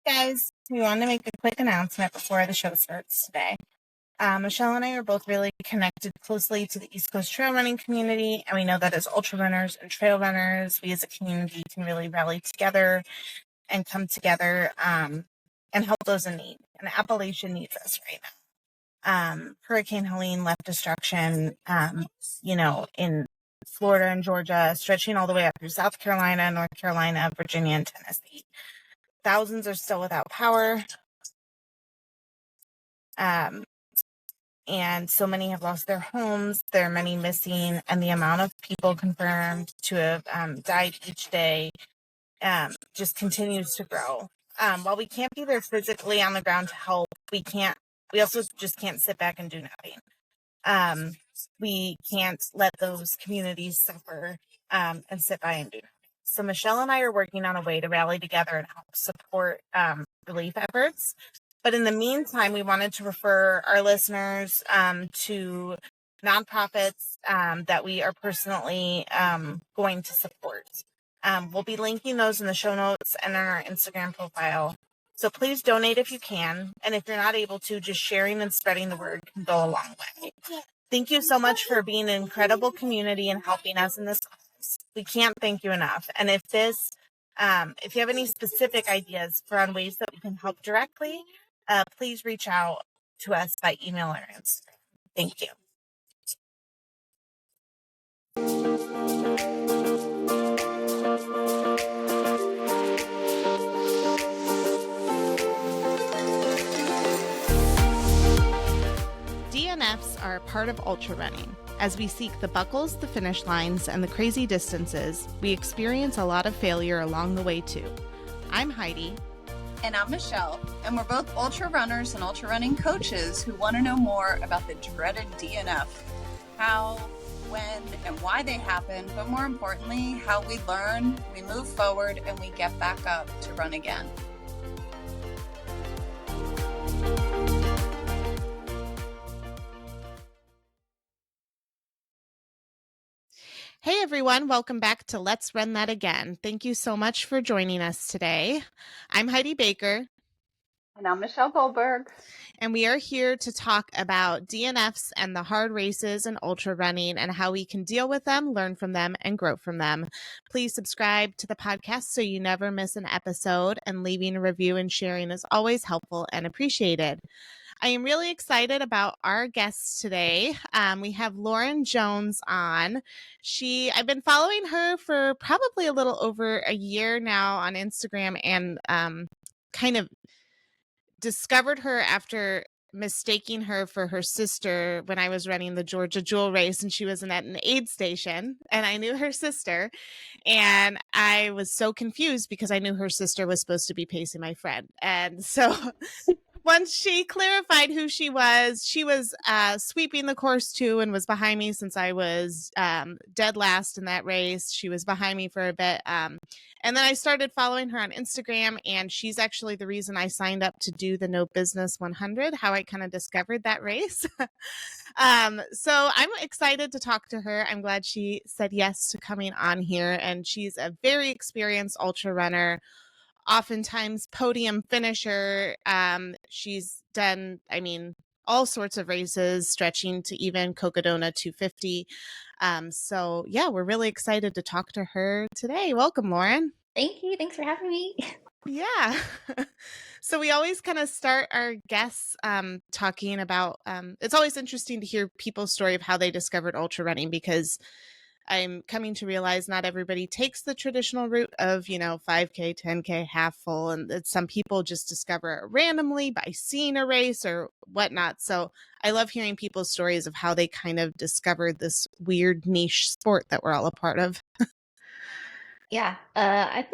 Guys, we wanted to make a quick announcement before the show starts today. Michelle and I are both really connected closely to the East Coast trail running community, and we know that as ultra runners and trail runners, we as a community can really rally together and come together and help those in need. And Appalachia needs us right now. Hurricane Helene left destruction, in Florida and Georgia, stretching all the way up through South Carolina, North Carolina, Virginia, and Tennessee. Thousands are still without power. And so many have lost their homes. There are many missing, and the amount of people confirmed to have died each day just continues to grow. While we can't be there physically on the ground to help, we also just can't sit back and do nothing. We can't let those communities suffer and sit by and do nothing. So Michelle and I are working on a way to rally together and help support relief efforts. But in the meantime, we wanted to refer our listeners to nonprofits that we are personally going to support. We'll be linking those in the show notes and on our Instagram profile. So please donate if you can. And if you're not able to, just sharing and spreading the word can go a long way. Thank you so much for being an incredible community and helping us in this cause. We can't thank you enough. And if you have any specific ideas on ways that we can help directly, please reach out to us by email or Instagram. Thank you. DNFs are a part of ultra running. As we seek the buckles, the finish lines, and the crazy distances, we experience a lot of failure along the way too. I'm Heidi. And I'm Michelle, and we're both ultra runners and ultra running coaches who want to know more about the dreaded DNF, how, when, and why they happen, but more importantly, how we learn, we move forward, and we get back up to run again. Hey everyone, welcome back to Let's Run That Again. Thank you so much for joining us today. I'm Heidi Baker. And I'm Michelle Goldberg. And we are here to talk about DNFs and the hard races and ultra running and how we can deal with them, learn from them, and grow from them. Please subscribe to the podcast so you never miss an episode, and leaving a review and sharing is always helpful and appreciated. I am really excited about our guests today. We have Lauren Jones on. I've been following her for probably a little over a year now on Instagram, and kind of discovered her after mistaking her for her sister when I was running the Georgia Jewel race, and she was at an aid station, and I knew her sister, and I was so confused because I knew her sister was supposed to be pacing my friend. And so once she clarified who she was sweeping the course too and was behind me since I was dead last in that race. She was behind me for a bit. And then I started following her on Instagram, and she's actually the reason I signed up to do the No Business 100, how I kind of discovered that race. So I'm excited to talk to her. I'm glad she said yes to coming on here, and she's a very experienced ultra runner, oftentimes podium finisher. She's done, all sorts of races, stretching to even Cocodona 250. So yeah, we're really excited to talk to her today. Welcome, Lauren. Thank you. Thanks for having me. Yeah. So we always kind of start our guests talking about, it's always interesting to hear people's story of how they discovered ultra running, because I'm coming to realize not everybody takes the traditional route of, 5K, 10K, half full. And that some people just discover it randomly by seeing a race or whatnot. So I love hearing people's stories of how they kind of discovered this weird niche sport that we're all a part of. Yeah. I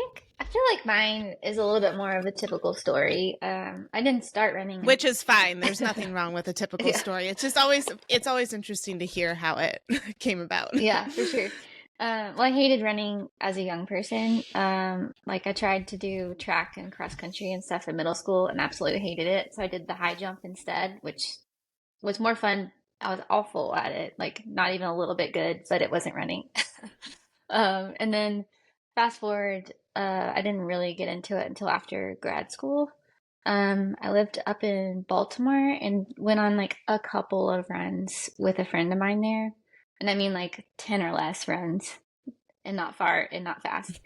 feel like mine is a little bit more of a typical story. I didn't start running. Which is fine. There's nothing wrong with a typical story. It's just it's always interesting to hear how it came about. Yeah, for sure. Well, I hated running as a young person. I tried to do track and cross country and stuff in middle school and absolutely hated it. So I did the high jump instead, which was more fun. I was awful at it, not even a little bit good, but it wasn't running. And then fast forward, I didn't really get into it until after grad school. I lived up in Baltimore and went on like a couple of runs with a friend of mine there. And I mean like 10 or less runs and not far and not fast.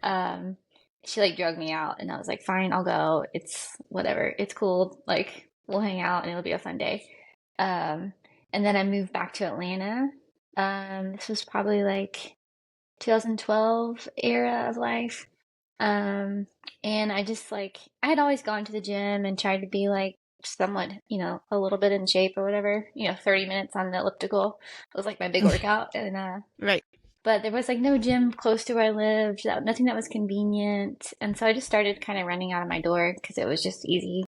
Um, she like drugged me out and I was like, fine, I'll go. It's whatever. It's cool. Like we'll hang out and it'll be a fun day. Um, and then I moved back to Atlanta. This was probably like 2012 era of life. Um, and I just like, I had always gone to the gym and tried to be like somewhat, a little bit in shape or whatever, 30 minutes on the elliptical was like my big workout. And, Right. but there was like no gym close to where I lived, nothing that was convenient. And so I just started kind of running out of my door because it was just easy.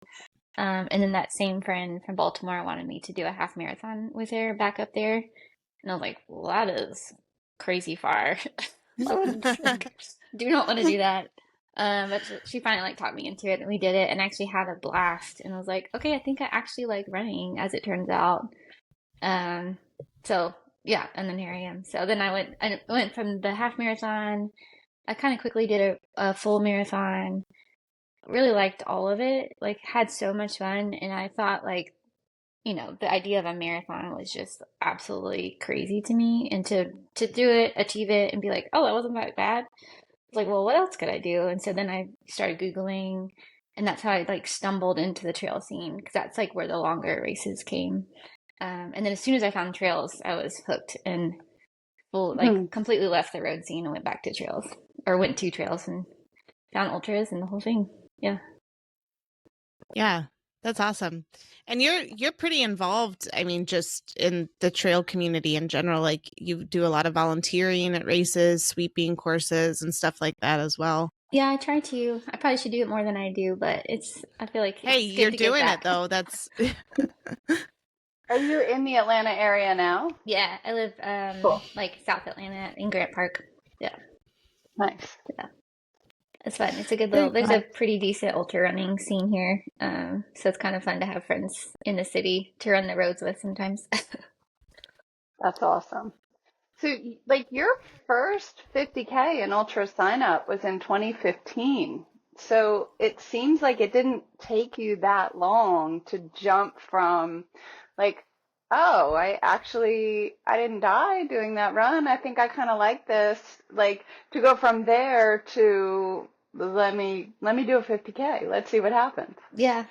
And then that same friend from Baltimore wanted me to do a half marathon with her back up there. And I was like, well, that is crazy far. I would do not want to do that. But she finally like talked me into it and we did it and actually had a blast. And I was like, okay, I think I actually like running as it turns out. So yeah, and then here I am. So then I went from the half marathon. I kind of quickly did a full marathon. Really liked all of it. Like had so much fun. And I thought like, the idea of a marathon was just absolutely crazy to me. And to do it, achieve it, and be like, oh, that wasn't that bad. Like, well, what else could I do? And so then I started Googling, and that's how I like stumbled into the trail scene because that's like where the longer races came. And then as soon as I found trails, I was hooked and completely left the road scene and went back to trails, or went to trails and found ultras and the whole thing. Yeah. Yeah. That's awesome. And you're pretty involved, I mean, just in the trail community in general. Like you do a lot of volunteering at races, sweeping courses and stuff like that as well. Yeah, I try to. I probably should do it more than I do, but I feel like hey, it's you're good to doing give it back. though. That's Are you in the Atlanta area now? Yeah, I live Cool. like South Atlanta in Grant Park. Yeah. Nice. Yeah. It's fun. It's a good there's a pretty decent ultra running scene here. So it's kind of fun to have friends in the city to run the roads with sometimes. That's awesome. So, like, your first 50K in ultra sign up was in 2015. So it seems like it didn't take you that long to jump from, like, oh, I didn't die doing that run. I think I kind of like this. Like, to go from there to let me do a 50K. Let's see what happens. Yeah.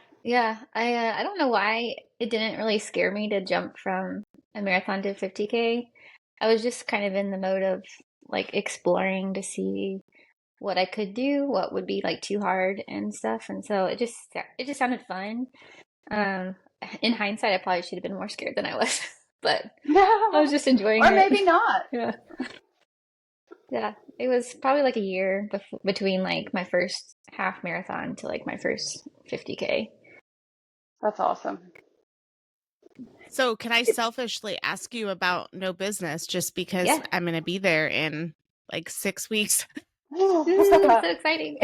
I don't know why it didn't really scare me to jump from a marathon to 50K. I was just kind of in the mode of like exploring to see what I could do, what would be like too hard and stuff. And so it just sounded fun. In hindsight, I probably should have been more scared than I was, but I was just enjoying it. Or maybe not. Yeah. Yeah. It was probably like a year between like my first half marathon to like my first 50K. That's awesome. So can I selfishly ask you about No Business just because Yeah. I'm going to be there in like 6 weeks? So exciting.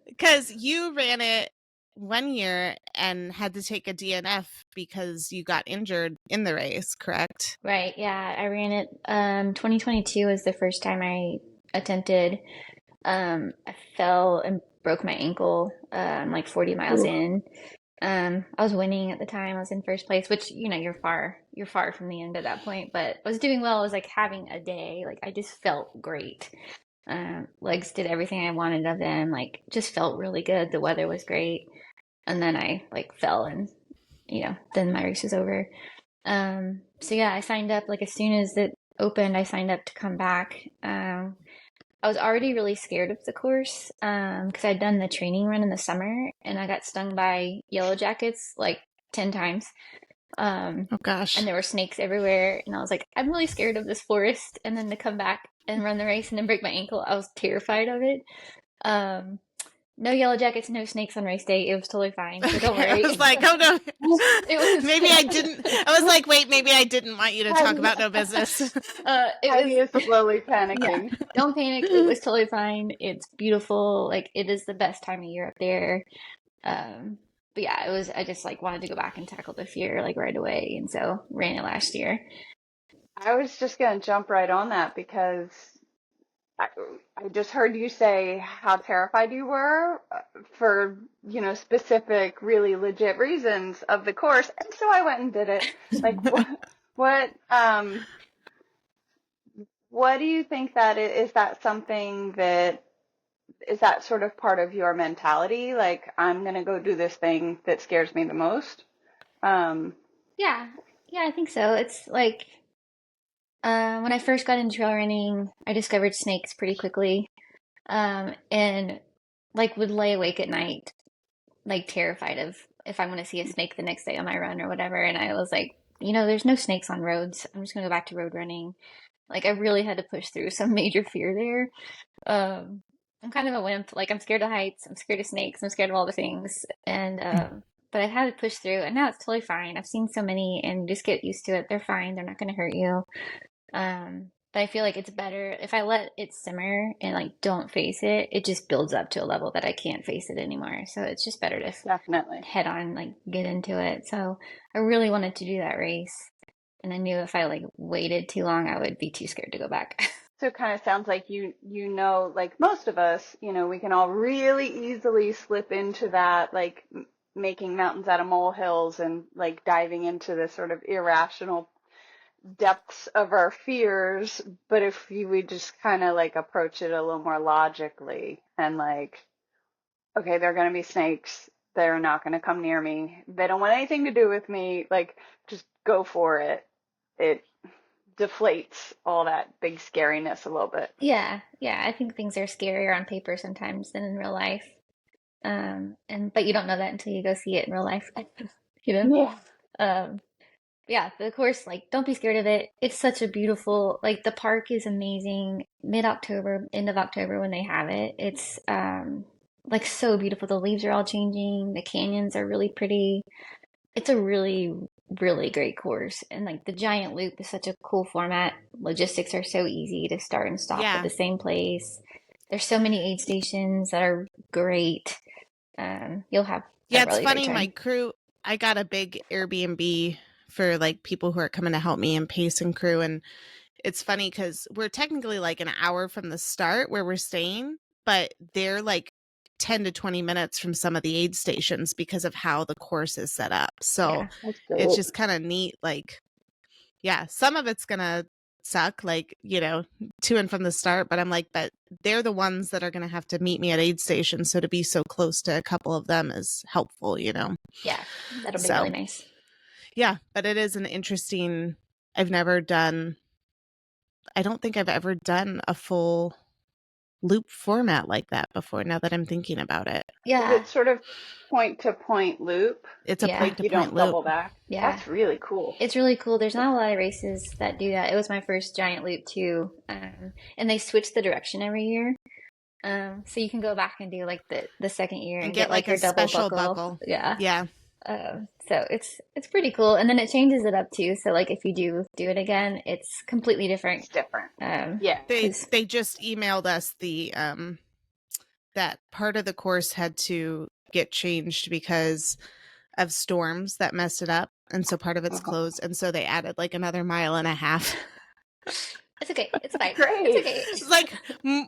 Because you ran it 1 year and had to take a DNF because you got injured in the race, correct? Right. Yeah. I ran it. 2022 was the first time I attempted. I fell and broke my ankle like 40 miles in. I was winning at the time. I was in first place, which, you're far from the end at that point, but I was doing well. I was like having a day. Like I just felt great. Legs did everything I wanted of them. Like just felt really good. The weather was great. And then I like fell and, then my race was over. So yeah, I signed up like as soon as it opened, I signed up to come back. I was already really scared of the course because I'd done the training run in the summer and I got stung by yellow jackets like 10 times. Oh gosh. And there were snakes everywhere. And I was like, I'm really scared of this forest. And then to come back and run the race and then break my ankle, I was terrified of it. No yellow jackets, no snakes on race day. It was totally fine. So don't worry. I was like, oh no. It was maybe I didn't. I was like, wait, maybe I didn't want you to talk about No Business. Heidi is slowly panicking. Yeah, don't panic. It was totally fine. It's beautiful. Like it is the best time of year up there. But yeah, I just like wanted to go back and tackle the fear like right away. And so ran it last year. I was just going to jump right on that because I, I just heard you say how terrified you were for, specific, really legit reasons of the course. And so I went and did it. Like, what, um, what do you think that is that something that is that sort of part of your mentality? Like, I'm going to go do this thing that scares me the most? Um, Yeah, yeah, I think so. It's like when I first got into trail running, I discovered snakes pretty quickly, and like would lay awake at night, like terrified of if I'm going to see a snake the next day on my run or whatever. And I was like, there's no snakes on roads. I'm just going to go back to road running. Like I really had to push through some major fear there. I'm kind of a wimp. Like I'm scared of heights. I'm scared of snakes. I'm scared of all the things. And but I had to push through, and now it's totally fine. I've seen so many, and just get used to it. They're fine. They're not going to hurt you. But I feel like it's better if I let it simmer and like don't face it. It just builds up to a level that I can't face it anymore. So it's just better to Definitely. head on, like get into it. So I really wanted to do that race, and I knew if I like waited too long, I would be too scared to go back. So it kind of sounds like like most of us, we can all really easily slip into that, like making mountains out of molehills and like diving into the sort of irrational depths of our fears. But if we just kind of like approach it a little more logically and like, okay, there are going to be snakes. They're not going to come near me. They don't want anything to do with me. Like, just go for it. It deflates all that big scariness a little bit. Yeah, yeah. I think things are scarier on paper sometimes than in real life. But you don't know that until you go see it in real life. Yeah. Yeah, the course, like, don't be scared of it. It's such a beautiful, like, the park is amazing. Mid-October, end of October when they have it. It's like so beautiful. The leaves are all changing. The canyons are really pretty. It's a really, really great course. And like the giant loop is such a cool format. Logistics are so easy to start and stop at the same place. There's so many aid stations that are great. You'll have a really it's funny. great time. My crew, I got a big Airbnb for like people who are coming to help me and pace and crew. And it's funny because we're technically like an hour from the start where we're staying, but they're like 10 to 20 minutes from some of the aid stations because of how the course is set up. So it's just kind of neat. Like, yeah, some of it's going to suck, like, to and from the start, but I'm like, but they're the ones that are going to have to meet me at aid stations. So to be so close to a couple of them is helpful, Yeah, that'll be really nice. Yeah, but it is an interesting, I don't think I've ever done a full loop format like that before, now that I'm thinking about it. Yeah. Is it sort of point-to-point loop? It's a point-to-point you don't loop. double back? Yeah. That's really cool. It's really cool. There's not a lot of races that do that. It was my first giant loop too. And they switch the direction every year. So you can go back and do like the second year and get like your double special buckle. Yeah. Yeah. So it's pretty cool. And then it changes it up too. So like if you do it again, it's completely different. It's different. They just emailed us the that part of the course had to get changed because of storms that messed it up, and so part of it's closed, and so they added like another 1.5 miles. It's okay. It's fine. Great. It's okay. It's like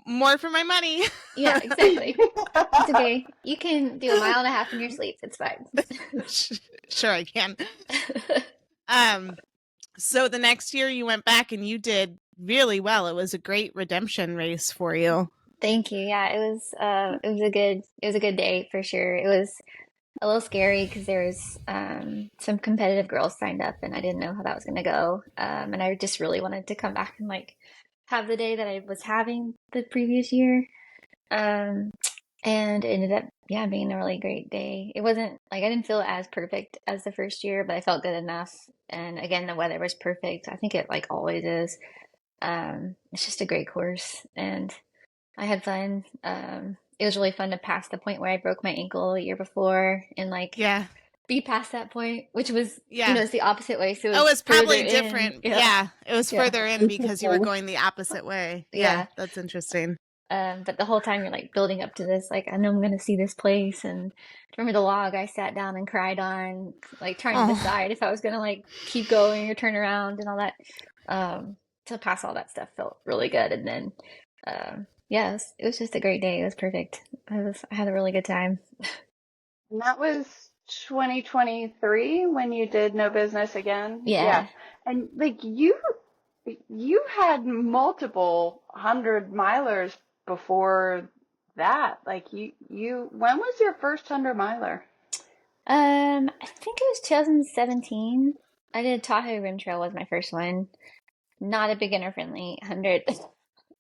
more for my money. Yeah, exactly. It's okay. You can do 1.5 miles in your sleep. It's fine. Sure, I can. So the next year you went back and you did really well. It was a great redemption race for you. Thank you. Yeah, it was a good day for sure. It was a little scary because there was some competitive girls signed up, and I didn't know how that was going to go. And I just really wanted to come back and like have the day that I was having the previous year. And it ended up, being a really great day. It wasn't like I didn't feel as perfect as the first year, but I felt good enough. And again, the weather was perfect. I think it like always is. It's just a great course, and I had fun. It was really fun to pass the point where I broke my ankle the year before and be past that point, which was, it's the opposite way. So it's probably different. Yeah. It was further in because you were going the opposite way. Yeah. That's interesting. But the whole time you're like building up to this, like, I know I'm going to see this place. And remember the log I sat down and cried on, like trying to decide if I was going to like keep going or turn around and all that. To pass all that stuff felt really good. And then Yeah, it was just a great day. It was perfect. I had a really good time. And that was 2023 when you did No Business Again. Yeah. Yeah. And like you had multiple 100 milers before that. Like you when was your first 100 miler? I think it was 2017. I did Tahoe Rim Trail was my first one. Not a beginner friendly 100.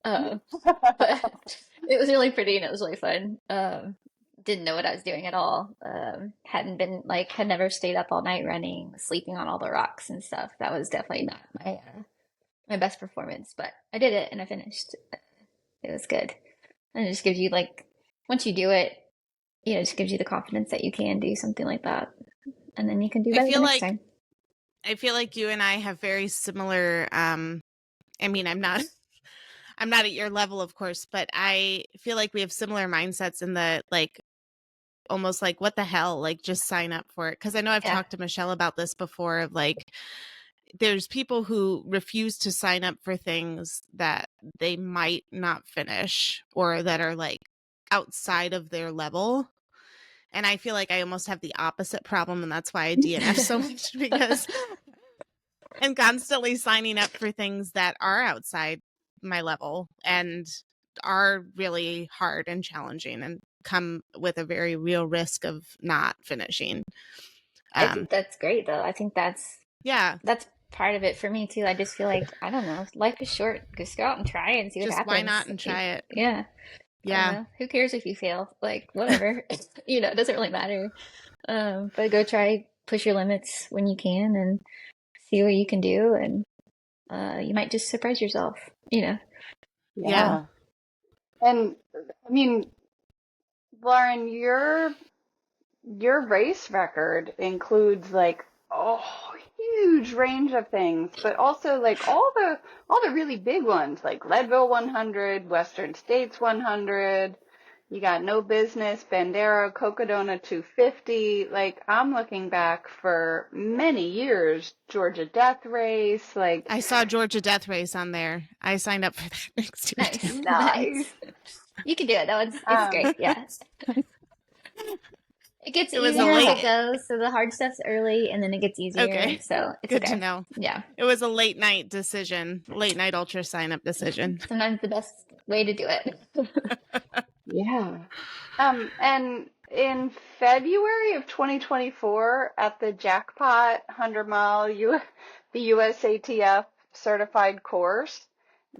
But it was really pretty and it was really fun. Didn't know what I was doing at all. Hadn't been like had never stayed up all night running, sleeping on all the rocks and stuff. That was definitely not my best performance, but I did it and I finished. It was good. And it just gives you like once you do it, it just gives you the confidence that you can do something like that. And then you can do better the next time. I feel like you and I have very similar I mean, I'm not at your level, of course, but I feel like we have similar mindsets in the like almost like what the hell, like just sign up for it. Because I know I've talked to Michelle about this before of like there's people who refuse to sign up for things that they might not finish or that are like outside of their level. And I feel like I almost have the opposite problem, and that's why I DNF so much because I'm constantly signing up for things that are outside my level and are really hard and challenging and come with a very real risk of not finishing. I think that's great though. I think that's part of it for me too. I just feel like, I don't know, life is short. Just go out and try it and see what happens. Why not and try it? Yeah. Yeah. Who cares if you fail? Like, whatever. It doesn't really matter. But go try, push your limits when you can and see what you can do. And you might just surprise yourself, Yeah. And I mean, Lauren, your race record includes like a huge range of things, but also like all the really big ones like Leadville 100, Western States 100. You got No Business, Bandera, Cocodona 250. Like I'm looking back for many years, Georgia Death Race. Like I saw Georgia Death Race on there. I signed up for that next year. Nice. You can do it. It's great. Yeah. It gets easier as it goes. So the hard stuff's early and then it gets easier. Okay. So it's good to know. Yeah. It was a late night ultra sign up decision. Sometimes the best way to do it. Yeah. And in February of 2024 at the Jackpot 100-mile the USATF certified course,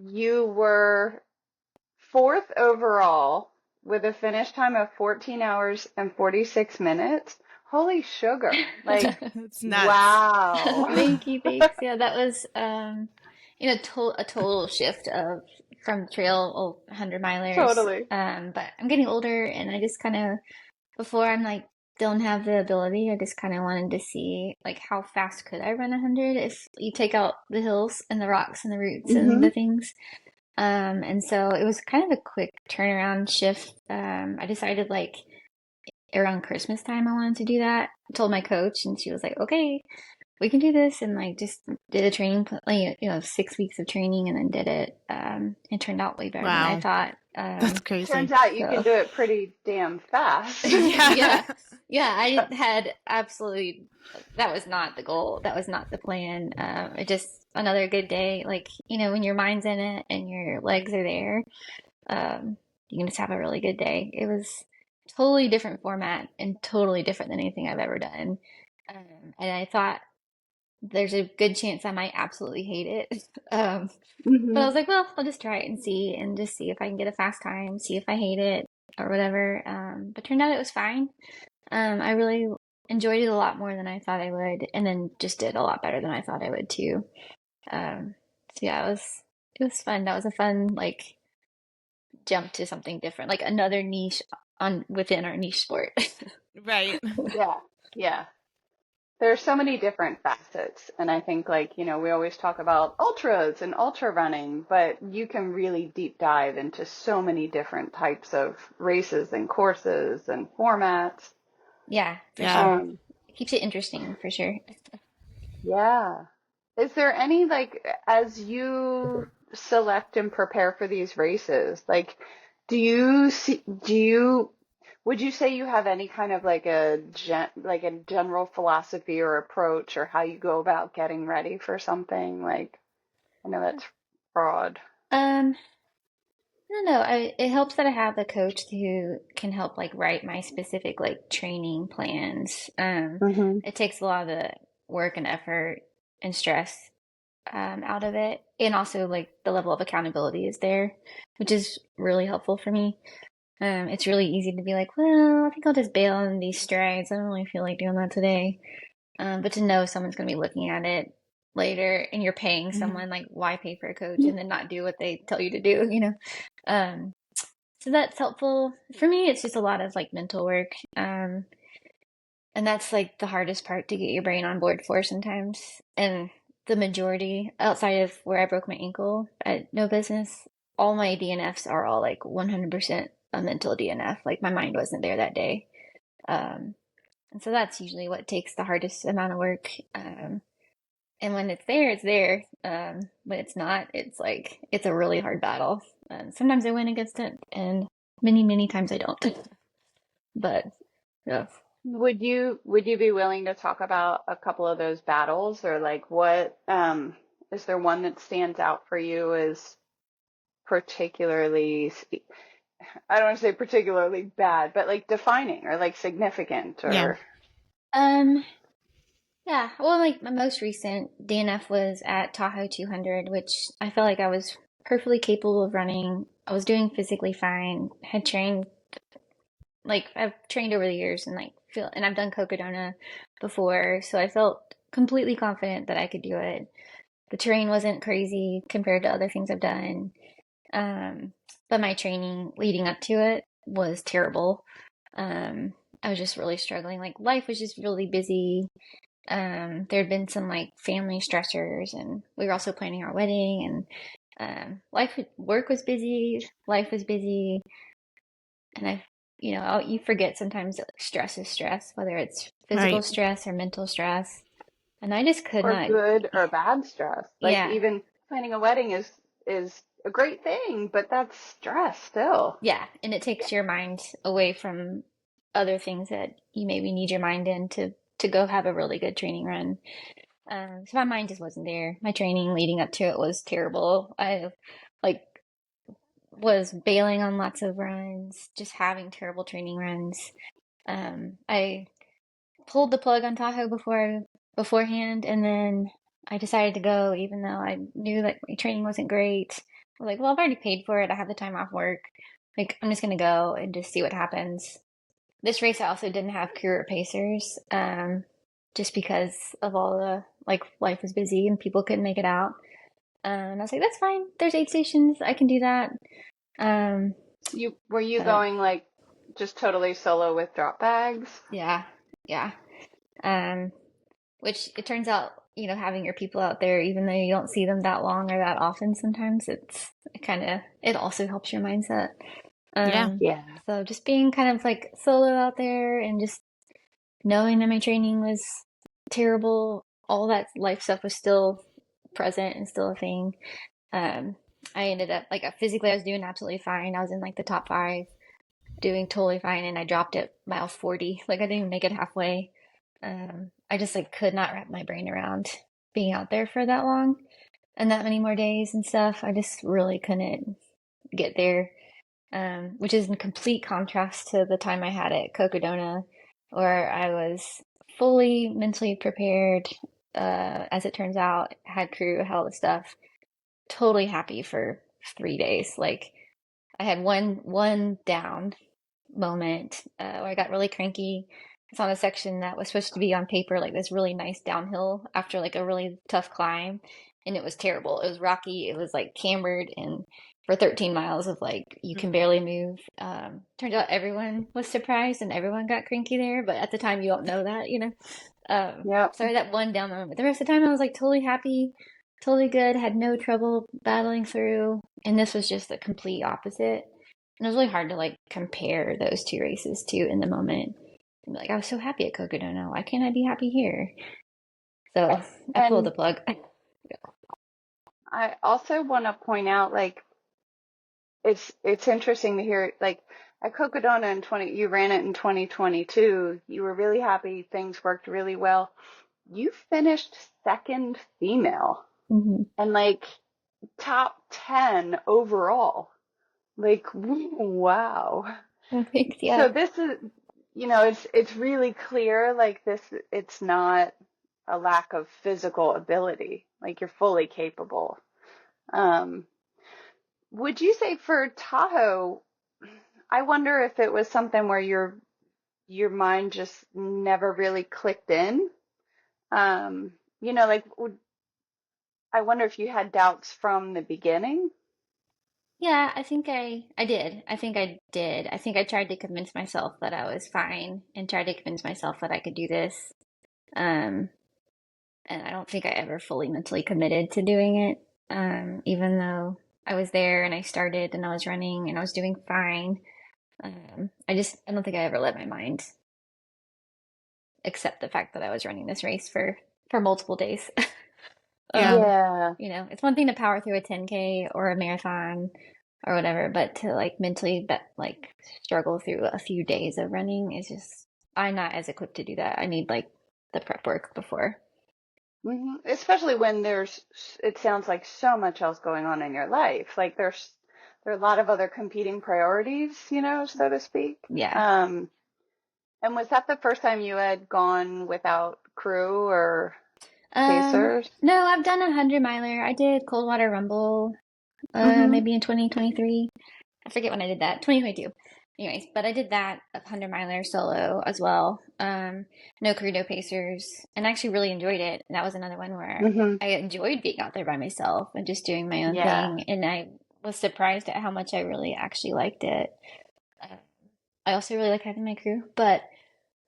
you were 4th overall with a finish time of 14 hours and 46 minutes. Holy sugar. Like, it's nuts. Wow. Thank you. Thanks. Yeah, that was, a total shift from trail 100-milers. Totally. But I'm getting older and I just kind of, before I'm like, don't have the ability, I just kind of wanted to see like how fast could I run 100 if you take out the hills and the rocks and the roots and the things. And so it was kind of a quick turnaround shift. I decided like around Christmas time I wanted to do that. I told my coach and she was like, okay, we can do this. And like just did a training, 6 weeks of training and then did it. It turned out way better than I thought. That's crazy. Turns out you can do it pretty damn fast. Yeah. I had absolutely, that was not the goal. That was not the plan. It just another good day. Like, when your mind's in it and your legs are there, you can just have a really good day. It was totally different format and totally different than anything I've ever done. And I thought there's a good chance I might absolutely hate it. But I was like, well, I'll just try it and see if I can get a fast time, see if I hate it or whatever. But turned out it was fine. I really enjoyed it a lot more than I thought I would, and then just did a lot better than I thought I would too. So yeah, it was fun. That was a fun like jump to something different, like another niche within our niche sport. Right. Yeah. There are so many different facets, and I think we always talk about ultras and ultra running, but you can really deep dive into so many different types of races and courses and formats. Yeah, for sure. It keeps it interesting for sure. Yeah. Is there any as you select and prepare for these races? Like, would you say you have any kind of like a general philosophy or approach or how you go about getting ready for something? Like, I know that's broad. Um, I don't know. It helps that I have a coach who can help like write my specific like training plans. Mm-hmm. It takes a lot of the work and effort and stress out of it, and also like the level of accountability is there, which is really helpful for me. It's really easy to be like, well, I think I'll just bail on these strides. I don't really feel like doing that today. But to know someone's going to be looking at it later and you're paying someone, like, why pay for a coach and then not do what they tell you to do, you know? Um, so that's helpful. For me, it's just a lot of like mental work. And that's like the hardest part to get your brain on board for sometimes. And the majority, outside of where I broke my ankle at No Business, all my DNFs are all like 100% a mental DNF. Like my mind wasn't there that day. And so that's usually what takes the hardest amount of work. And when it's there, it's there. When it's not, it's like, it's a really hard battle. Sometimes I win against it, and many, many times I don't. But yeah. Would you be willing to talk about a couple of those battles, or like what is there one that stands out for you as particularly, I don't want to say particularly bad, but like defining or like significant Yeah. or Yeah, well, like my most recent DNF was at Tahoe 200, which I felt like I was perfectly capable of running. I was doing physically fine. Had trained, like I've trained over the years and like feel, and I've done Cocodona before, so I felt completely confident that I could do it. The terrain wasn't crazy compared to other things I've done. But my training leading up to it was terrible. I was just really struggling. Like life was just really busy. There had been some like family stressors, and we were also planning our wedding, and work was busy, life was busy, and you forget sometimes that stress is stress, whether it's physical Right. stress or mental stress, and I just could or not. good or bad stress. Like Yeah, even planning a wedding is a great thing, but that's stress still. yeah, and it takes your mind away from other things that you maybe need your mind in to go have a really good training run. So my mind just wasn't there. My training leading up to it was terrible. I like was bailing on lots of runs, just having terrible training runs. I pulled the plug on Tahoe beforehand, and then I decided to go, even though I knew that my training wasn't great. I was like, well, I've already paid for it. I have the time off work. Like, I'm just gonna go and just see what happens. This race, I also didn't have crew or pacers, just because of all the like life was busy and people couldn't make it out. And I was like, that's fine. There's 8 stations. I can do that. Were you But going like just totally solo with drop bags? yeah, yeah. Um, which it turns out, having your people out there, even though you don't see them that long or that often, sometimes it also helps your mindset. Yeah. Yeah. So just being kind of like solo out there and just knowing that my training was terrible, all that life stuff was still present and still a thing. I ended up like physically I was doing absolutely fine. I was in like the top 5, doing totally fine, and I dropped at mile 40. Like I didn't even make it halfway. I just like could not wrap my brain around being out there for that long and that many more days and stuff. I just really couldn't get there. Which is in complete contrast to the time I had at Cocodona, where I was fully mentally prepared. As it turns out, had crew, had all the stuff. Totally happy for 3 days. Like I had one down moment where I got really cranky. It's on a section that was supposed to be on paper like this really nice downhill after like a really tough climb, and it was terrible. It was rocky. It was like cambered, and for 13 miles of like you can barely move. Turns out everyone was surprised and everyone got cranky there, but at the time you don't know that, Yep. So I had that one down moment. But the rest of the time I was like totally happy, totally good, had no trouble battling through, and this was just the complete opposite. And it was really hard to like compare those 2 races too in the moment. And be like, I was so happy at Cocodona. Why can't I be happy here? So I pulled the And plug. I also want to point out, like, it's interesting to hear, like, at Cocodona you ran it in 2022. You were really happy. Things worked really well. You finished second female Hmm. and like top 10 overall. Like, wow. Thanks. So Yeah. this is, it's really clear, like this, it's not a lack of physical ability. Like you're fully capable. Um, would you say for Tahoe, I wonder if it was something where your mind just never really clicked in. Like I wonder if you had doubts from the beginning. Yeah, I think I did. I think I did. I think I tried to convince myself that I was fine and tried to convince myself that I could do this. Um, and I don't think I ever fully mentally committed to doing it. Even though I was there and I started and I was running and I was doing fine. I don't think I ever let my mind accept the fact that I was running this race for multiple days. Yeah. Yeah. It's one thing to power through a 10K or a marathon or whatever, but to like mentally like struggle through a few days of running is just I'm not as equipped to do that. I need like the prep work before. Especially when it sounds like so much else going on in your life. Like there are a lot of other competing priorities, so to speak. Yeah. And was that the first time you had gone without crew or Um, pacers? no, I've done a 100 miler. I did Coldwater Rumble, Mm-hmm. maybe in 2023. I forget when I did that. 2022. Anyways, but I did that a 100 miler solo as well. No crew, no pacers, and I actually really enjoyed it. And that was another one where Mm-hmm. I enjoyed being out there by myself and just doing my own Yeah. thing. And I was surprised at how much I really actually liked it. Uh, I also really like having my crew, but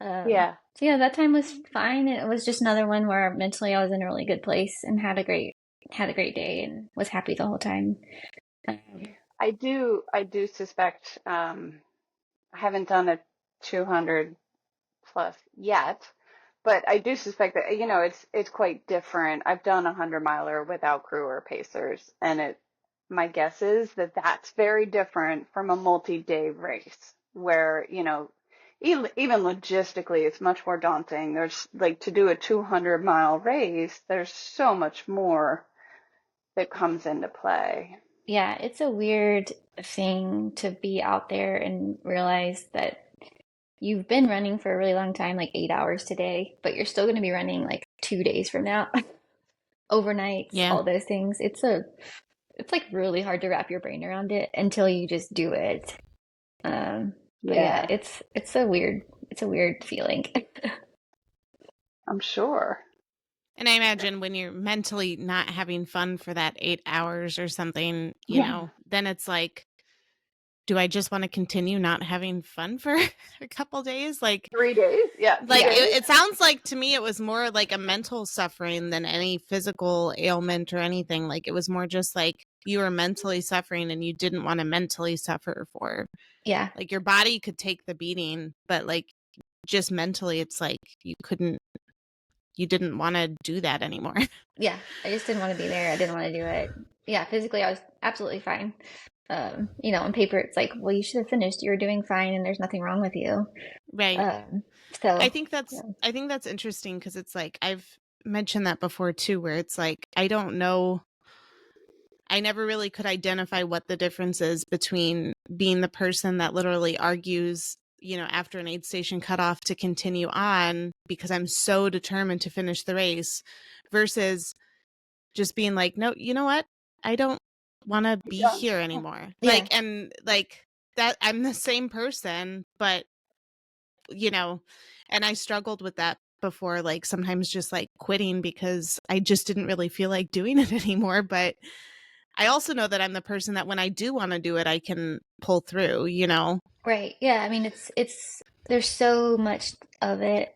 Yeah. so yeah, that time was fine. It was just another one where mentally I was in a really good place and had a great day and was happy the whole time. Um, I do suspect, I haven't done a 200 plus yet, but I do suspect that, it's quite different. I've done a 100 miler without crew or pacers, and my guess is that that's very different from a multi-day race where, even logistically, it's much more daunting. There's like to do a 200-mile race, there's so much more that comes into play. Yeah, it's a weird thing to be out there and realize that you've been running for a really long time, like 8 hours today, but you're still going to be running like 2 days from now, overnights, Yeah. all those things. It's like really hard to wrap your brain around it until you just do it. But yeah, Yeah, it's a weird feeling. I'm sure. And I imagine when you're mentally not having fun for that 8 hours or something, Yeah. then it's like, do I just want to continue not having fun for a couple days? Like 3 days. Yeah, like 3 days. it sounds like to me it was more like a mental suffering than any physical ailment or anything. Like it was more just like you were mentally suffering and you didn't want to mentally suffer for. Yeah. Like your body could take the beating, but like just mentally it's like you didn't want to do that anymore. Yeah, I just didn't want to be there. I didn't want to do it. Yeah, physically I was absolutely fine. On paper it's like, well, you should have finished. You were doing fine and there's nothing wrong with you. Right. So I think that's yeah. I think that's interesting because it's like I've mentioned that before too, where it's like I don't know. I never really could identify what the difference is between being the person that literally argues, after an aid station cutoff to continue on because I'm so determined to finish the race versus just being like, no, you know what? I don't want to be Done. here anymore. Yeah. And that I'm the same person, but and I struggled with that before, like sometimes just like quitting because I just didn't really feel like doing it anymore. But I also know that I'm the person that when I do want to do it, I can pull through, Right. Yeah, I mean it's there's so much of it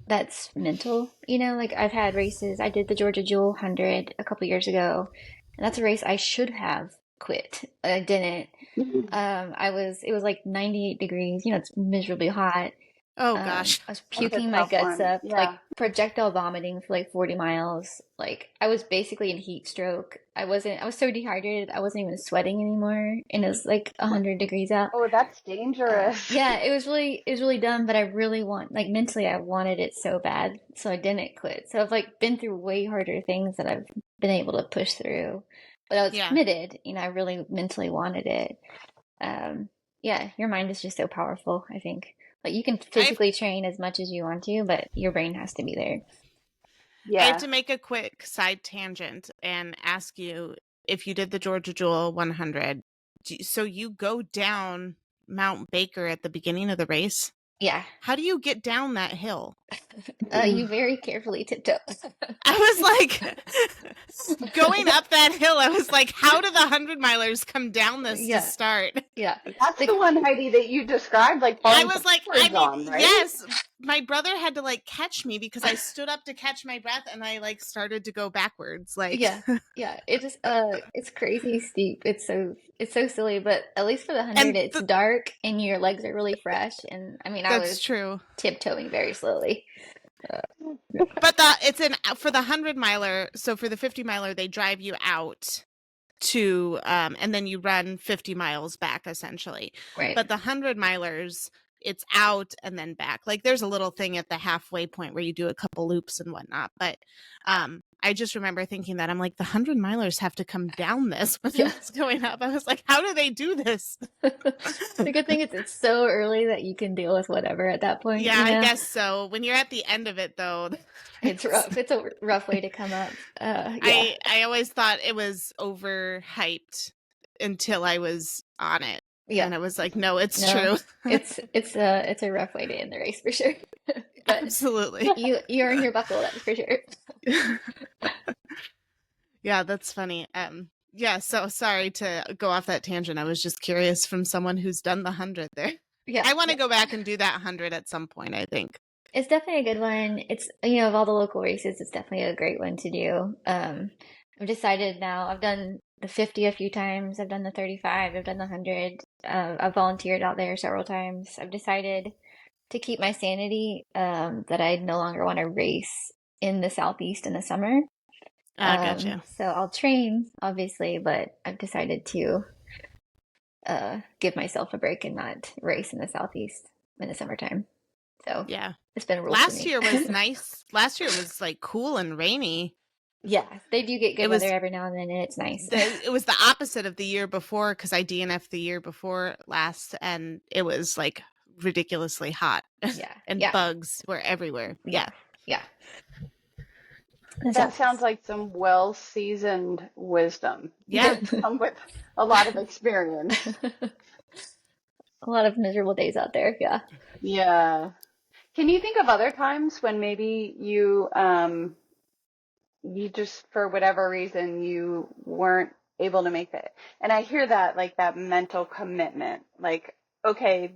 that's mental. Like I've had races. I did the Georgia Jewel 100 a couple years ago, and that's a race I should have quit. I didn't. Mhm. It was like 98 degrees. It's miserably hot. Oh gosh. I was That's a puking my tough guts one. up, like Yeah. projectile vomiting for like 40 miles. Like I was basically in heat stroke. I was so dehydrated, I wasn't even sweating anymore. And it was like 100 degrees out. Oh, that's dangerous. Yeah, it was really dumb, but I really like mentally I wanted it so bad, so I didn't quit. So I've like been through way harder things that I've been able to push through. But I was Yeah. committed, I really mentally wanted it. Yeah, your mind is just so powerful, I think. Like you can physically train as much as you want to, but your brain has to be there. I have Yeah. to make a quick side tangent and ask you if you did the Georgia Jewel 100. So you go down Mount Baker at the beginning of the race. Yeah. How do you get down that hill? You very carefully tiptoe. I was like, going up that hill, I was like, how do the 100-milers come down this Yeah. to start? Yeah. That's the one, Heidi, that you described, like I falling was like, backwards on, right? yes, my brother had to like catch me because I stood up to catch my breath and I like started to go backwards. Like, Yeah. Yeah. It just it's crazy steep. It's so silly, but at least for the 100 it's dark and your legs are really fresh, and I mean I that's was true. tiptoeing very slowly. But it's for the 100-miler. So for the 50-miler, they drive you out to and then you run 50 miles back essentially. Right. But the 100-milers, it's out and then back. Like there's a little thing at the halfway point where you do a couple loops and whatnot. But I just remember thinking that I'm like, the 100-milers have to come down this when it's going up. I was like, how do they do this? The good thing is it's so early that you can deal with whatever at that point. Yeah, I guess so. When you're at the end of it, though, it's rough. It's a rough way to come up. I always thought it was overhyped until I was on it. Yeah, and I was like, no, it's true. it's a rough way to end the race for sure. But absolutely, you earn your buckle, that's for sure. Yeah, that's funny. Yeah, so sorry to go off that tangent. I was just curious from someone who's done the 100 there. Yeah, I want to go back and do that 100 at some point, I think. It's definitely a good one. It's, of all the local races, it's definitely a great one to do. I've decided now, I've done the 50 a few times, I've done the 35, I've done the 100. I've volunteered out there several times. I've decided to keep my sanity, that I no longer want to race in the Southeast in the summer. Gotcha. So I'll train, obviously, but I've decided to give myself a break and not race in the Southeast in the summertime. So yeah, it's been a rule. Last year was nice. Last year was like cool and rainy. Yeah, they do get good weather every now and then, and it's nice. It was the opposite of the year before because I DNF'd the year before last, and it was like ridiculously hot. Yeah, and bugs were everywhere. Yeah. That sounds like some well-seasoned wisdom. Yeah. Come with a lot of experience. A lot of miserable days out there. Yeah. Yeah. Can you think of other times when maybe you just, for whatever reason, you weren't able to make it? And I hear that, like that mental commitment. Like, okay,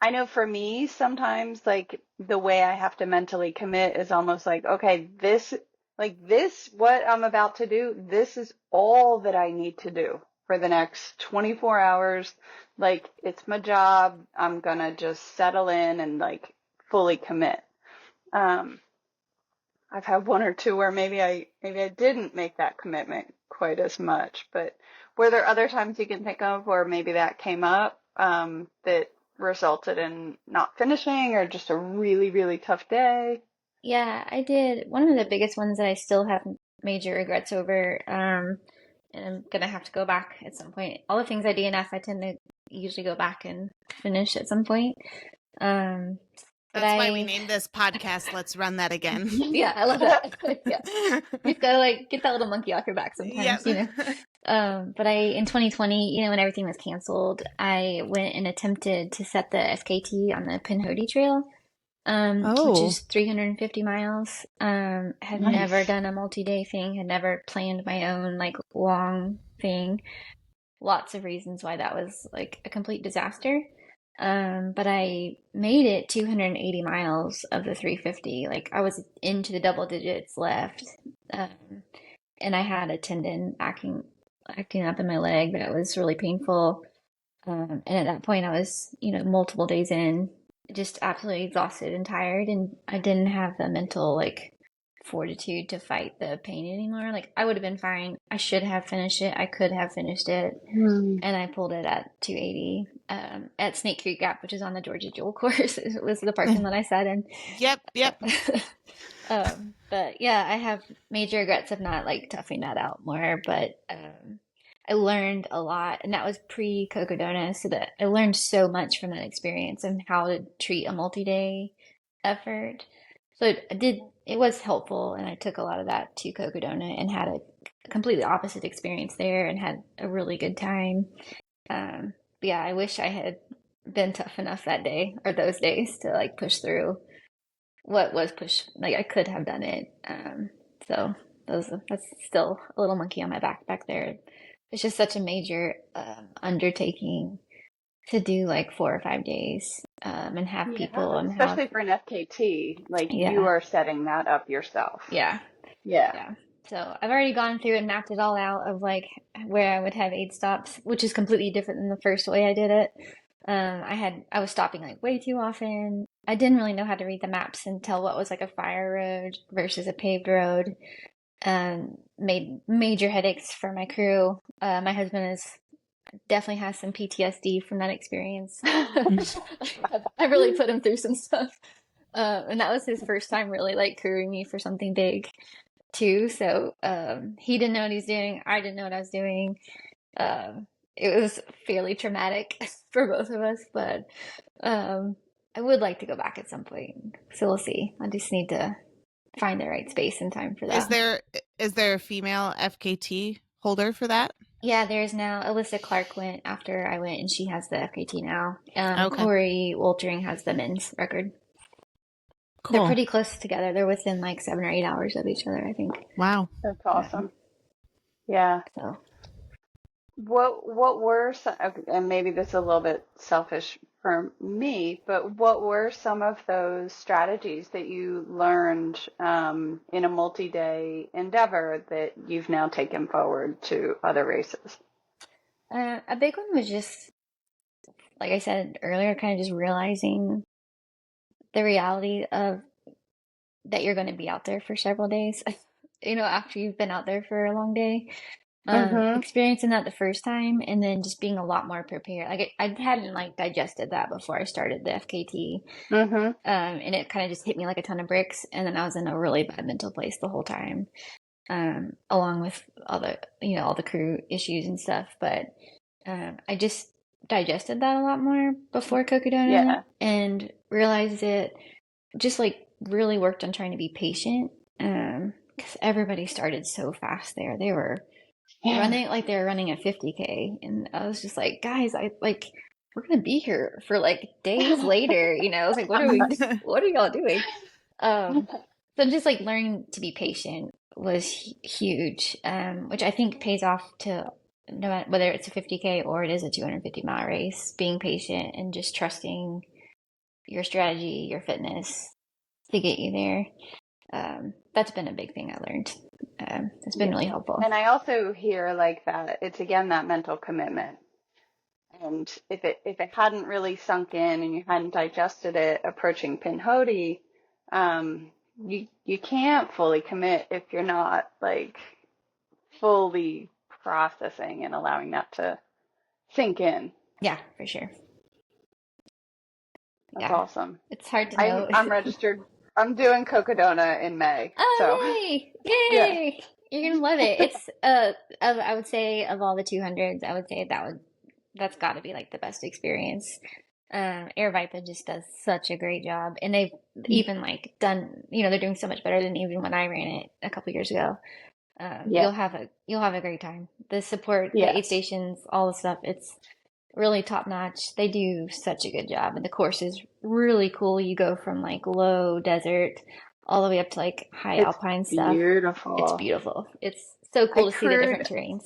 I know for me, sometimes like the way I have to mentally commit is almost like, okay, this, what I'm about to do, this is all that I need to do for the next 24 hours. Like, it's my job. I'm going to just settle in and like fully commit. I've had one or two where maybe I didn't make that commitment quite as much, but were there other times you can think of where maybe that came up, that resulted in not finishing or just a really, really tough day? Yeah, I did. One of the biggest ones that I still have major regrets over, and I'm gonna have to go back at some point. All the things I DNF, I tend to usually go back and finish at some point. That's why we named this podcast Let's Run That Again. Yeah, I love that. Yeah. You've got to like get that little monkey off your back sometimes, But in 2020, when everything was canceled, I went and attempted to set the FKT on the Pinhoti Trail, which is 350 miles. Had never done a multi-day thing, had never planned my own like long thing. Lots of reasons why that was like a complete disaster. But I made it 280 miles of the 350. Like I was into the double digits left. And I had a tendon acting up in my leg, but it was really painful. And at that point I was, multiple days in, just absolutely exhausted and tired, and I didn't have the mental like fortitude to fight the pain anymore. Like I would have been fine. I should have finished it. I could have finished it, and I pulled it at 280 at Snake Creek Gap, which is on the Georgia Jewel course. It was the parking lot I sat in. Yep. But yeah, I have major regrets of not like toughing that out more. But I learned a lot, and that was pre Cocodona, so that I learned so much from that experience and how to treat a multi-day effort. So it was helpful, and I took a lot of that to Cocodona and had a completely opposite experience there and had a really good time. But yeah, I wish I had been tough enough that day or those days to like push through what was pushed. Like I could have done it. So that's still a little monkey on my back there. It's just such a major undertaking to do like 4 or 5 days and have people and especially for an FKT, like you are setting that up yourself. Yeah. So I've already gone through and mapped it all out of like where I would have aid stops, which is completely different than the first way I did it. I was stopping like way too often. I didn't really know how to read the maps and tell what was like a fire road versus a paved road. Made major headaches for my crew. My husband definitely has some PTSD from that experience. I really put him through some stuff. And that was his first time really like crewing me for something big too. So he didn't know what he's doing. I didn't know what I was doing. It was fairly traumatic for both of us, but I would like to go back at some point. So we'll see. I just need to find the right space and time for that. Is there a female FKT holder for that? Yeah, there's now. Alyssa Clark went after I went, and she has the FKT now. Okay. Corey Woltering has the men's record. Cool. They're pretty close together. They're within like 7 or 8 hours of each other, I think. Wow. That's awesome. Yeah. So what were some, and maybe this is a little bit selfish for me, but what were some of those strategies that you learned in a multi-day endeavor that you've now taken forward to other races? A big one was just, like I said earlier, kind of just realizing the reality of that you're going to be out there for several days, after you've been out there for a long day. Experiencing that the first time and then just being a lot more prepared. Like I hadn't like digested that before I started the FKT. And it kind of just hit me like a ton of bricks. And then I was in a really bad mental place the whole time. Along with all the crew issues and stuff. But I just digested that a lot more before Cocodona and realized it just like really worked on trying to be patient. Because everybody started so fast there. They were running like they were running a 50K, and I was just like, guys, we're gonna be here for like days later, I was like, what are y'all doing? So just like learning to be patient was huge, which I think pays off to no matter whether it's a 50K or it is a 250-mile race. Being patient and just trusting your strategy, your fitness to get you there. That's been a big thing I learned. It's been really helpful. And I also hear like that it's again that mental commitment. And if it hadn't really sunk in and you hadn't digested it approaching Pinhoti, you can't fully commit if you're not like fully processing and allowing that to sink in. Yeah, for sure. That's awesome. It's hard to know. I'm registered. I'm doing Cocodona in May. Oh, so. Yay! Yeah. You're gonna love it. It's I would say of all the 200s, I would say that's got to be like the best experience. Air Vipa just does such a great job, and they've even like done. They're doing so much better than even when I ran it a couple years ago. You'll have a great time. The support, the aid stations, all the stuff. It's really top notch. They do such a good job, and the course is really cool. You go from like low desert all the way up to like high alpine stuff. Beautiful. It's beautiful. It's so cool to see the different terrains.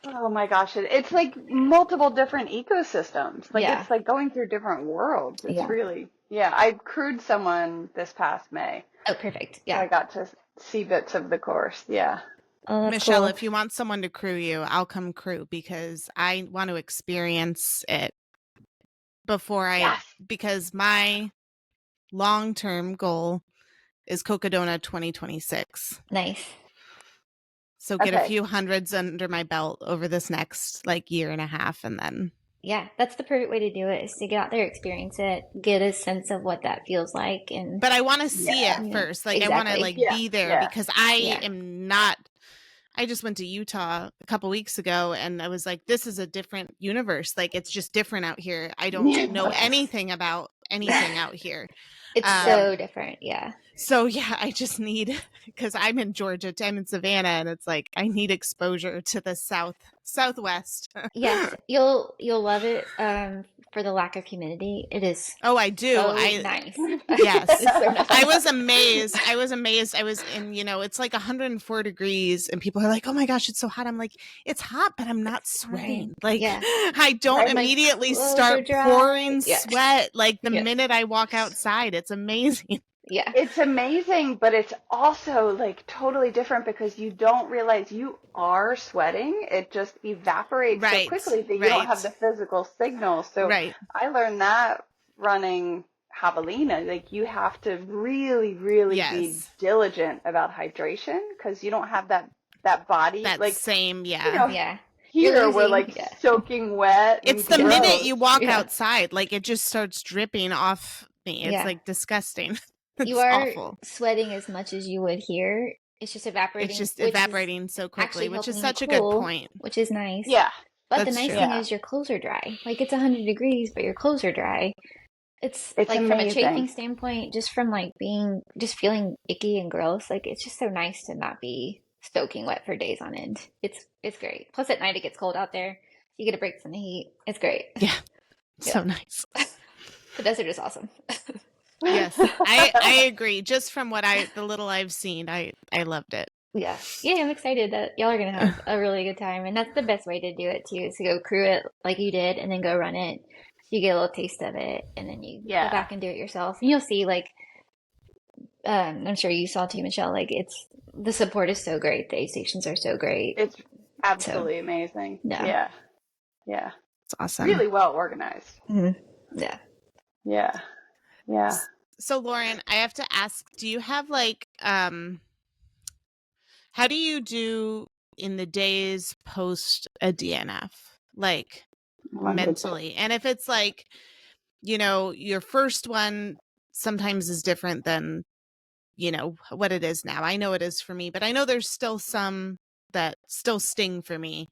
Oh my gosh, it's like multiple different ecosystems. Like it's like going through different worlds. It's really I crewed someone this past May. Oh, perfect. Yeah, so I got to see bits of the course. Yeah. Oh, Michelle, cool. If you want someone to crew you, I'll come crew because I want to experience it Yes. because my long-term goal is Cocodona 2026. Nice. So get a Okay. few hundreds under my belt over this next like year and a half, and then. Yeah, that's the perfect way to do it, is to get out there, experience it, get a sense of what that feels like. And But I want to see Yeah. it first. Like I want to Exactly. like Yeah. be there Yeah. because I Yeah. am not. I just went to Utah a couple weeks ago, and I was like, this is a different universe. Like it's just different out here. I don't know Yeah. anything about anything out here. It's so different. Yeah. So yeah, I just need, because I'm in Georgia, I'm in Savannah, and it's like I need exposure to the southwest. Yes, you'll love it. For the lack of humidity, it is Oh, I do. so I nice. yes. It's so nice. I was amazed. I was in, it's like 104 degrees and people are like, "Oh my gosh, it's so hot." I'm like, "It's hot, but I'm not sweating." Like Yeah. I don't Right, like, immediately clothes start are dry. pouring Yeah. sweat like the Yeah. minute I walk outside. It's amazing. Yeah. It's amazing, but it's also like totally different because you don't realize you are sweating. It just evaporates so Right, quickly that you don't right. have the physical signal. So Right. I learned that running javelina, like you have to really, really be Yes. diligent about hydration because you don't have that body That like same, you yeah. know, Yeah. here You're we're losing- like yeah. soaking wet. It's and the minute gross. you walk Yeah. outside, like it just starts dripping off me. It's Yeah. like disgusting. It's You are awful. sweating as much as you would here. It's just evaporating. It's just which is evaporating so quickly, actually which is helping such you a good cool, point. which is nice. Yeah. But the That's nice true. thing Yeah. is your clothes are dry. Like it's 100 degrees, but your clothes are dry. It's It's like from a chafing amazing. standpoint, just from like just feeling icky and gross. Like it's just so nice to not be soaking wet for days on end. It's great. Plus at night it gets cold out there. You get a break from the heat. It's great. Yeah. So nice. The desert is awesome. Yes. I agree. Just from the little I've seen, I loved it. Yeah. Yeah, I'm excited that y'all are gonna have a really good time. And that's the best way to do it too, is to go crew it like you did and then go run it. So you get a little taste of it and then you Yeah. go back and do it yourself. And you'll see like I'm sure you saw too, Michelle, like the support is so great. The aid stations are so great. It's absolutely amazing. Yeah. Yeah. Yeah. It's awesome. Really well organized. Yeah. Yeah. Yeah. So Lauren, I have to ask, do you have like how do you do in the days post a DNF? Like mentally. And if it's like, your first one sometimes is different than, what it is now. I know it is for me, but I know there's still some that still sting for me.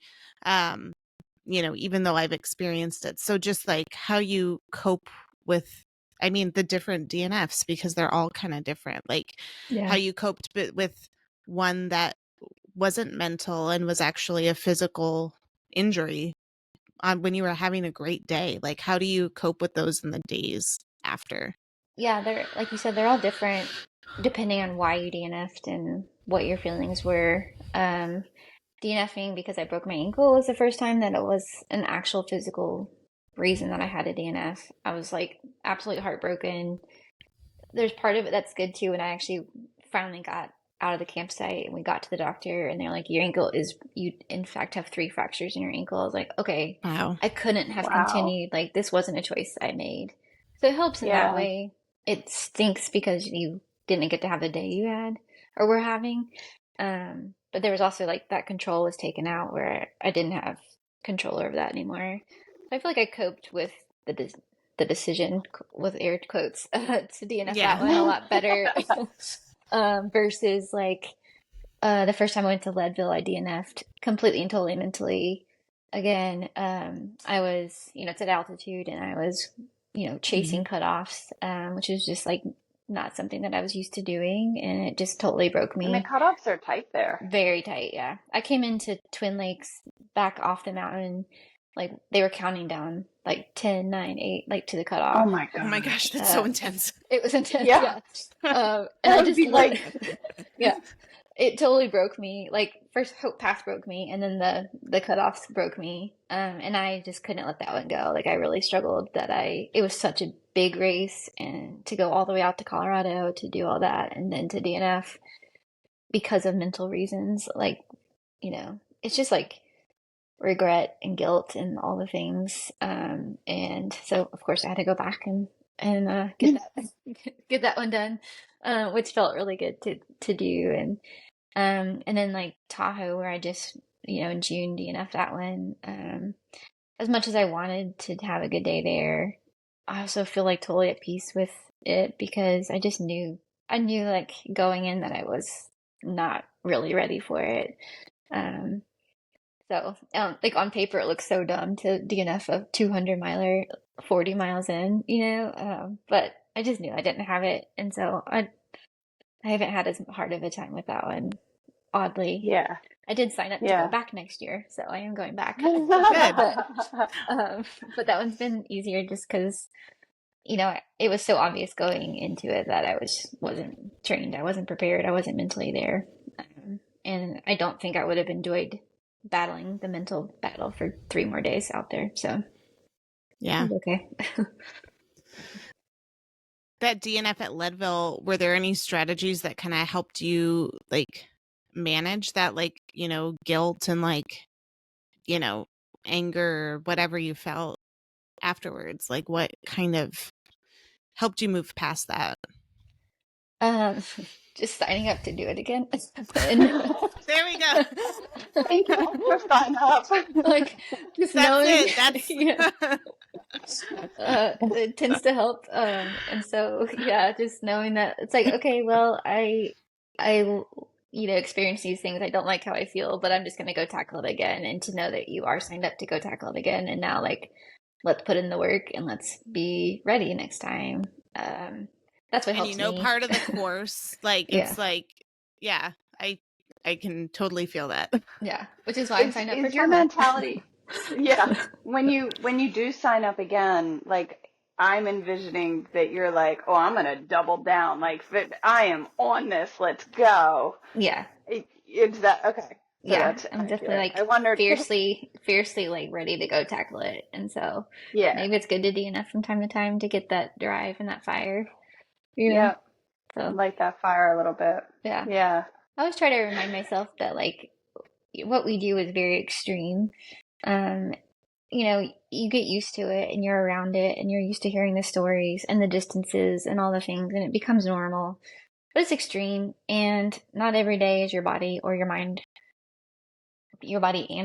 Even though I've experienced it. So just like how you cope with, the different DNFs, because they're all kind of different. Like how you coped with one that wasn't mental and was actually a physical injury when you were having a great day. Like how do you cope with those in the days after? Yeah, they're like you said, they're all different depending on why you DNF'd and what your feelings were. DNFing because I broke my ankle was the first time that it was an actual physical reason that I had a DNF. I was like absolutely heartbroken. There's part of it that's good too, and I actually finally got out of the campsite and we got to the doctor and they're like, you in fact have 3 fractures in your ankle. I was like, okay. Wow. I couldn't have continued. Like this wasn't a choice I made. So it helps in that way. It stinks because you didn't get to have the day you had or were having. But there was also like that control was taken out where I didn't have control over that anymore. So I feel like I coped with the decision with air quotes to DNF that one a lot better versus like the first time I went to Leadville, I DNF'd completely and totally mentally. Again, I was, it's at altitude and I was, chasing cutoffs, which is just like not something that I was used to doing. And it just totally broke me. And the cutoffs are tight there. Very tight, yeah. I came into Twin Lakes back off the mountain, like they were counting down like 10, 9, 8, like to the cutoff. Oh my god. Oh my gosh, that's so intense. It was intense, Yeah. And That I would just be like yeah. It totally broke me. Like first Hope Pass broke me and then the cutoffs broke me. And I just couldn't let that one go. Like I really struggled it was such a big race and to go all the way out to Colorado to do all that and then to DNF because of mental reasons. Like, it's just like regret and guilt and all the things. And so of course I had to go back and get that get that one done, which felt really good to do. And then like Tahoe, where I just, in June DNF that one. As much as I wanted to have a good day there, I also feel like totally at peace with it because I knew like going in that I was not really ready for it. So like on paper, it looks so dumb to DNF a 200 miler 40 miles in, but I just knew I didn't have it. And so I haven't had as hard of a time with that one, oddly. Yeah. I did sign up to go back next year, so I am going back. Good. But that one's been easier just because, it was so obvious going into it that I wasn't trained, I wasn't prepared, I wasn't mentally there. And I don't think I would have enjoyed battling the mental battle for 3 more days out there. So Yeah. okay. That DNF at Leadville, were there any strategies that kind of helped you like manage that, like, guilt and like, anger, whatever you felt afterwards? Like what kind of helped you move past that? Just signing up to do it again. There we go. Thank you for signing up. Like just That's knowing it. That's it tends to help. And so just knowing that it's like, okay, well, I experience these things. I don't like how I feel, but I'm just gonna go tackle it again. And to know that you are signed up to go tackle it again, and now like let's put in the work and let's be ready next time. That's what helps me. Part of the course, like it's like, I can totally feel that. Yeah, which is why I signed up for your mentality. Yeah, when you do sign up again, like I'm envisioning that you're like, oh, I'm gonna double down. Like I am on this. Let's go. Yeah. It's that okay. So yeah, I'm definitely like I wondered fiercely like ready to go tackle it, and so maybe it's good to DNF from time to time to get that drive and that fire. Yeah. So light that fire a little bit. Yeah. Yeah. I always try to remind myself that like what we do is very extreme. You get used to it and you're around it and you're used to hearing the stories and the distances and all the things, and it becomes normal. But it's extreme, and not every day is your body and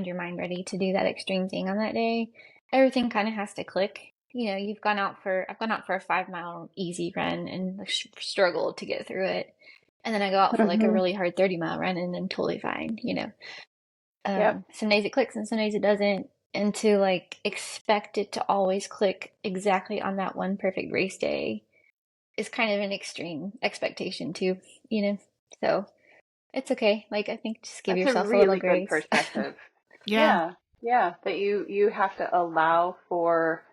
your mind ready to do that extreme thing on that day. Everything kind of has to click. I've gone out for a 5-mile easy run and struggled to get through it. And then I go out for like a really hard 30-mile run and I'm totally fine, Some days it clicks and some days it doesn't. And to like expect it to always click exactly on that one perfect race day is kind of an extreme expectation too, So it's okay. Like I think just give yourself a little grace. Good perspective. Yeah. That you have to allow for.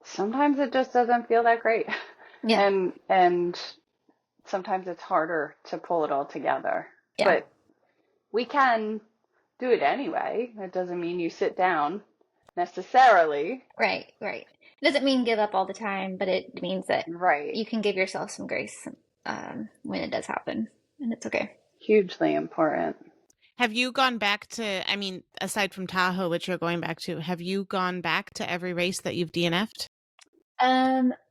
Sometimes it just doesn't feel that great. Yeah. And sometimes it's harder to pull it all together. Yeah. But we can do it anyway. It doesn't mean you sit down necessarily. Right. It doesn't mean give up all the time, but it means that you can give yourself some grace when it does happen, and it's okay. Hugely important. Have you gone back to, aside from Tahoe, which you're going back to, have you gone back to every race that you've DNF'd?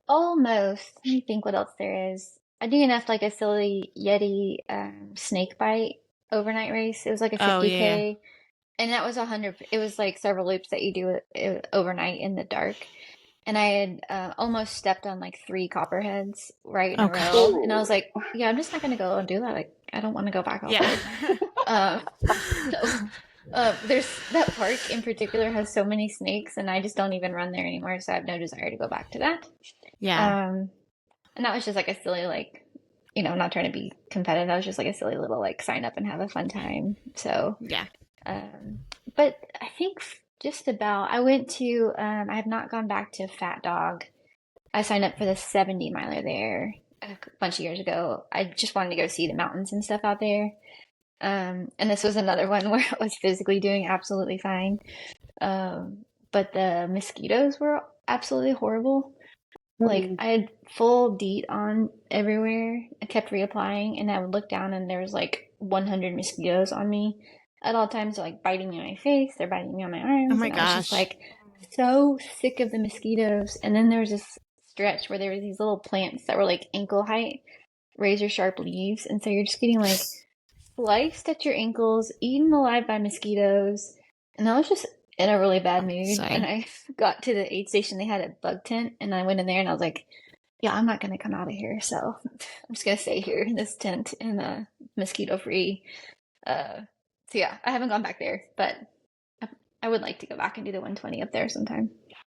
Almost. Let me think what else there is. I DNF'd like a silly Yeti snake bite overnight race. It was like a 50K. And that was 100. It was like several loops that you do overnight in the dark. And I had almost stepped on like 3 copperheads right in a row. Cool. And I was like, yeah, I'm just not going to go and do that. Like, I don't want to go back out there. There's that park in particular has so many snakes, and I just don't even run there anymore. So I have no desire to go back to that. Yeah. And that was just like a silly, like, I'm not trying to be competitive. That was just like a silly little like sign up and have a fun time. So yeah. But I think just about, I went to, I have not gone back to Fat Dog. I signed up for the 70 miler there a bunch of years ago. I just wanted to go see the mountains and stuff out there. And this was another one where I was physically doing absolutely fine. But the mosquitoes were absolutely horrible. Like I had full DEET on everywhere. I kept reapplying, and I would look down and there was like 100 mosquitoes on me. at all times, they're like biting me on my face, they're biting me on my arms. Oh my and I was just gosh. like so sick of the mosquitoes. And then there was this stretch where there were these little plants that were like ankle height, razor sharp leaves. And so you're just getting like sliced at your ankles, eaten alive by mosquitoes. And I was just in a really bad mood. Sorry. And I got to the aid station they had a bug tent, and I went in there and I was like, yeah, I'm not gonna come out of here, so I'm just gonna stay here in this tent and mosquito free. So yeah, I haven't gone back there, but I would like to go back and do the 120 up there sometime.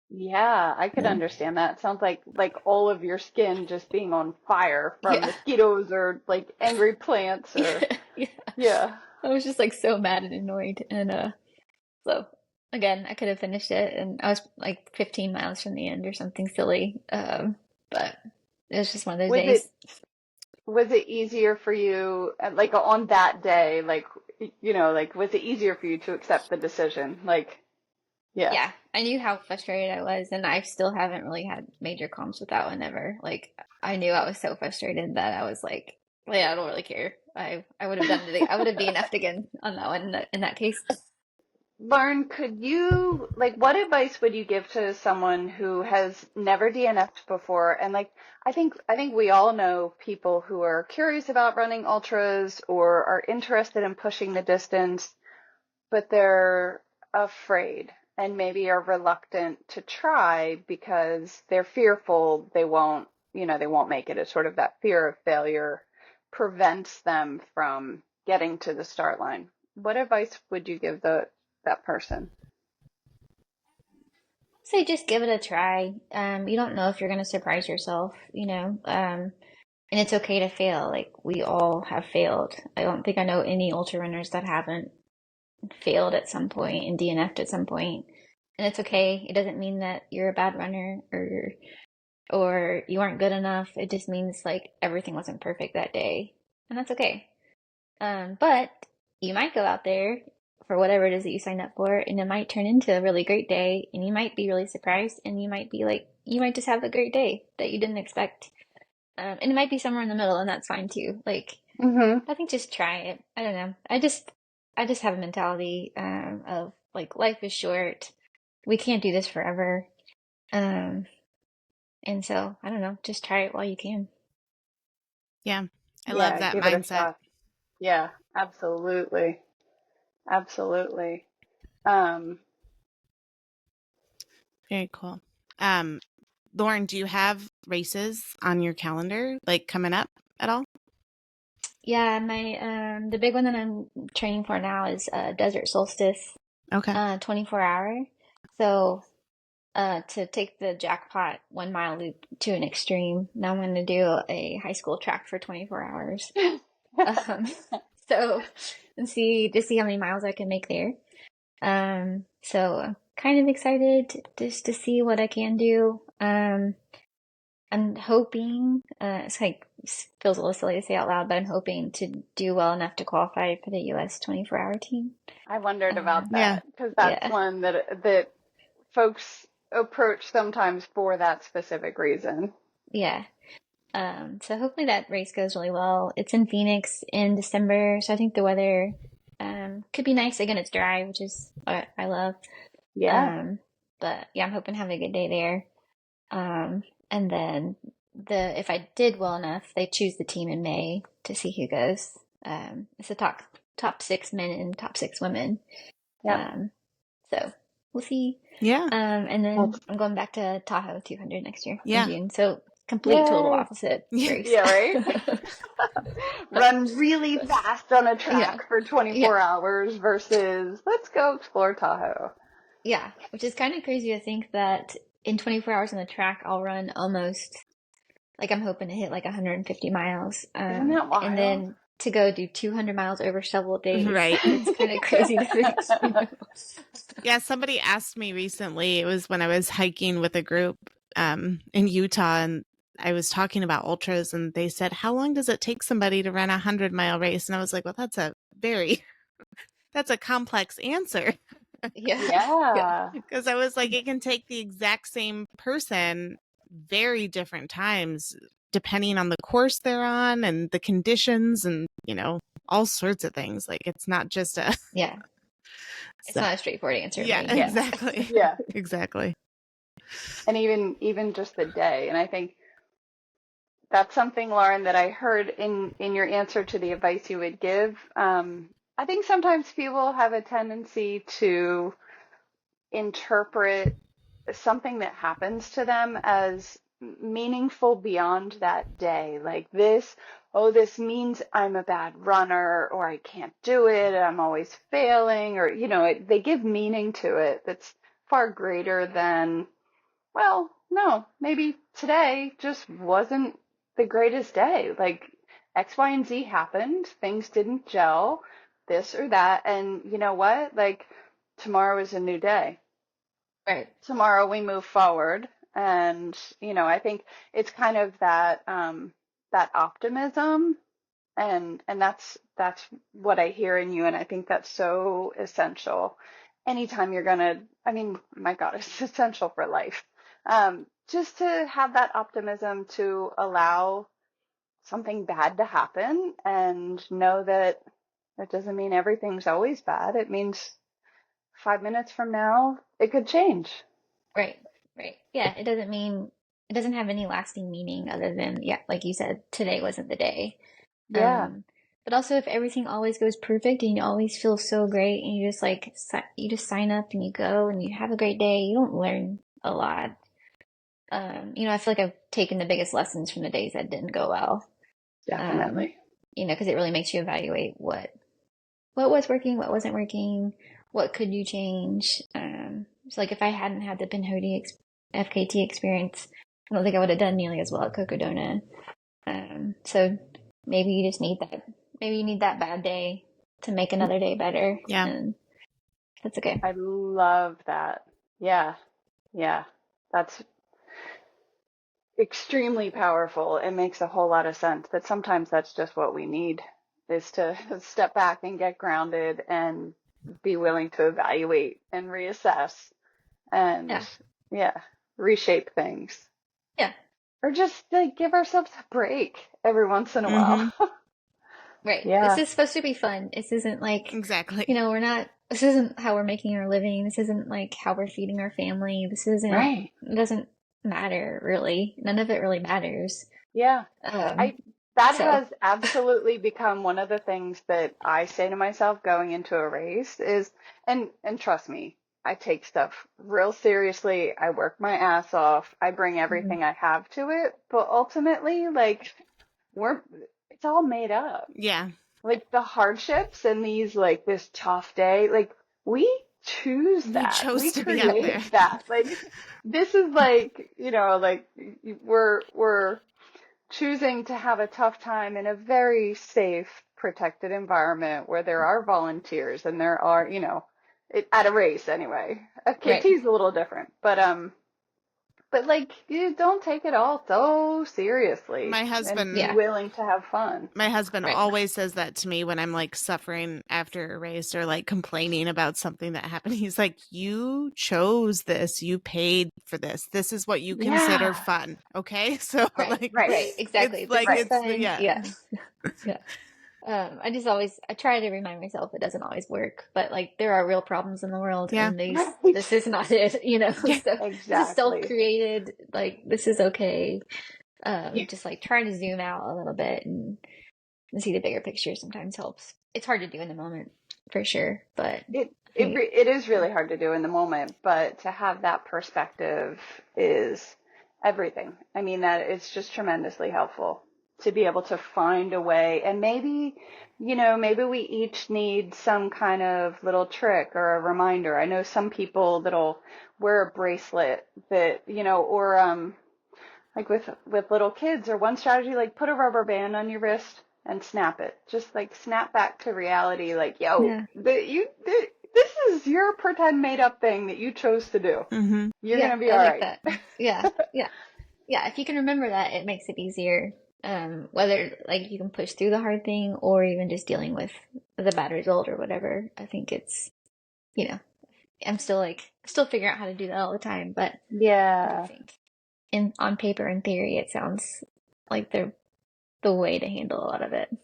Yeah, I could Yeah. understand that. It sounds like all of your skin just being on fire from Yeah. mosquitoes or like angry plants or Yeah. yeah. I was just like so mad and annoyed, and so again, I could have finished it, and I was like 15 miles from the end or something silly. But it was just one of those Was days. was it easier for you like on that day, like like was it easier for you to accept the decision? Like yeah. Yeah, I knew how frustrated I was, and I still haven't really had major comms with that one ever. Like, I knew I was so frustrated that I was like, yeah, I don't really care. I would have done it. I would have DNF'd again on that one in that case. Lauren, could you like what advice would you give to someone who has never DNF'd before? And like I think we all know people who are curious about running ultras or are interested in pushing the distance, but they're afraid and maybe are reluctant to try because they're fearful they won't make it. It's sort of that fear of failure prevents them from getting to the start line. What advice would you give that person? So just give it a try. You don't know if you're going to surprise yourself, and it's okay to fail. Like, we all have failed. I don't think I know any ultra runners that haven't failed at some point and DNF'd at some point. And it's okay. It doesn't mean that you're a bad runner or you aren't good enough. It just means like everything wasn't perfect that day. And that's okay. But you might go out there for whatever it is that you signed up for, and it might turn into a really great day, and you might be really surprised, and you might just have a great day that you didn't expect. And it might be somewhere in the middle, and that's fine too. Like, Mm-hmm. I think just try it. I don't know. I just have a mentality of like, life is short. We can't do this forever. And so I don't know. Just try it while you can. Yeah. I Yeah, love that give it a mindset. shot. Yeah, absolutely. Absolutely. Um, Very cool. Lauren, do you have races on your calendar like coming up at all? Yeah, my the big one that I'm training for now is Desert Solstice, Okay. 24 hour. So to take the jackpot 1 mile loop to an extreme, now I'm going to do a high school track for 24 hours. So and see how many miles I can make there. So I'm kind of excited just to see what I can do. I'm hoping, it's like, feels a little silly to say out loud, but I'm hoping to do well enough to qualify for the US 24-hour team. I wondered about Yeah. that because that's Yeah. one that folks approach sometimes for that specific reason. Yeah. So hopefully that race goes really well. It's in Phoenix in December, so I think the weather could be nice. Again, it's dry, which is what I love. Yeah. But yeah, I'm hoping to have a good day there. And then if I did well enough, they choose the team in May to see who goes. It's the top 6 men and top 6 women. Yeah. So we'll see. Yeah. And then I'm going back to Tahoe 200 next year Yeah. in June. So complete total Yay. opposite Yeah. race. Yeah, right? Run really fast on a track for 24 hours versus let's go explore Tahoe. Yeah, which is kind of crazy to think that in 24 hours on the track, I'll run almost, like, I'm hoping to hit like 150 miles. Isn't that wild? And then to go do 200 miles over several days. Right. It's kind of crazy to think. Yeah, somebody asked me recently, it was when I was hiking with a group in Utah, and I was talking about ultras, and they said, how long does it take somebody to run a 100-mile race? And I was like, well, that's a complex answer. Yeah. Because I was like, it can take the exact same person very different times depending on the course they're on and the conditions and, all sorts of things. Like it's not just a Yeah. It's so, not a straightforward answer. yeah, Maybe. exactly. Yeah. Exactly. And even just the day. And I think that's something, Lauren, that I heard in your answer to the advice you would give. I think sometimes people have a tendency to interpret something that happens to them as meaningful beyond that day. Like this, oh, this means I'm a bad runner, or I can't do it, I'm always failing, or, they give meaning to it that's far greater than, well, no, maybe today just wasn't the greatest day. Like X, Y, and Z happened, things didn't gel, this or that, and you know what? Like tomorrow is a new day. Right. Tomorrow we move forward, and I think it's kind of that that optimism, and that's what I hear in you, and I think that's so essential. Anytime you're gonna, I mean, my God, it's essential for life. Just to have that optimism to allow something bad to happen and know that it doesn't mean everything's always bad. It means 5 minutes from now, it could change. Right. Right. Yeah. It doesn't have any lasting meaning other than, yeah, like you said, today wasn't the day. Yeah, But also if everything always goes perfect and you always feel so great and you just like, you just sign up and you go and you have a great day, you don't learn a lot. I feel like I've taken the biggest lessons from the days that didn't go well. definitely. Because it really makes you evaluate what was working, what wasn't working, what could you change. So like if I hadn't had the Pinhoti FKT experience, I don't think I would have done nearly as well at Cocodona. So maybe you just need that. Maybe you need that bad day to make another day better. Yeah. And that's okay. I love that. Yeah, yeah. That's extremely powerful. It makes a whole lot of sense that sometimes that's just what we need, is to step back and get grounded and be willing to evaluate and reassess and reshape things. Yeah. Or just like give ourselves a break every once in a while. Right. Yeah. This is supposed to be fun. This isn't like, Exactly. this isn't how we're making our living. This isn't like how we're feeding our family. This isn't, Right. it doesn't matter really. None of it really matters. Yeah. That So- has absolutely become one of the things that I say to myself going into a race is, and trust me, I take stuff real seriously. I work my ass off. I bring everything I have to it, but ultimately, like, it's all made up. Yeah. Like the hardships and these, like this tough day, like we choose that. chose We to be out there. create that. Like this is like, like we're choosing to have a tough time in a very safe, protected environment where there are volunteers and there are, at a race anyway. A KT is a little different, but like you don't take it all so seriously. My husband- and be willing to have fun. My husband always says that to me when I'm like suffering after a race or like complaining about something that happened. He's like, you chose this, you paid for this. This is what you consider fun. Okay. So Right, exactly. It's like, it's, fun. yeah. Yeah. I try to remind myself it doesn't always work, but like there are real problems in the world and this is not it, so Exactly. this is self-created, like this is okay. Just like trying to zoom out a little bit and see the bigger picture sometimes helps. It's hard to do in the moment for sure, but it is really hard to do in the moment, but to have that perspective is everything. I mean, that it's just tremendously helpful to be able to find a way. And maybe we each need some kind of little trick or a reminder. I know some people that'll wear a bracelet that, or like with little kids, or one strategy, like put a rubber band on your wrist and snap it. Just like snap back to reality. Like, this is your pretend made up thing that you chose to do. Mm-hmm. You're going to be all right. That. Yeah. If you can remember that, it makes it easier. Whether like you can push through the hard thing or even just dealing with the bad result or whatever. I think it's, I'm still figuring out how to do that all the time, but I think on paper and theory, it sounds like the way to handle a lot of it.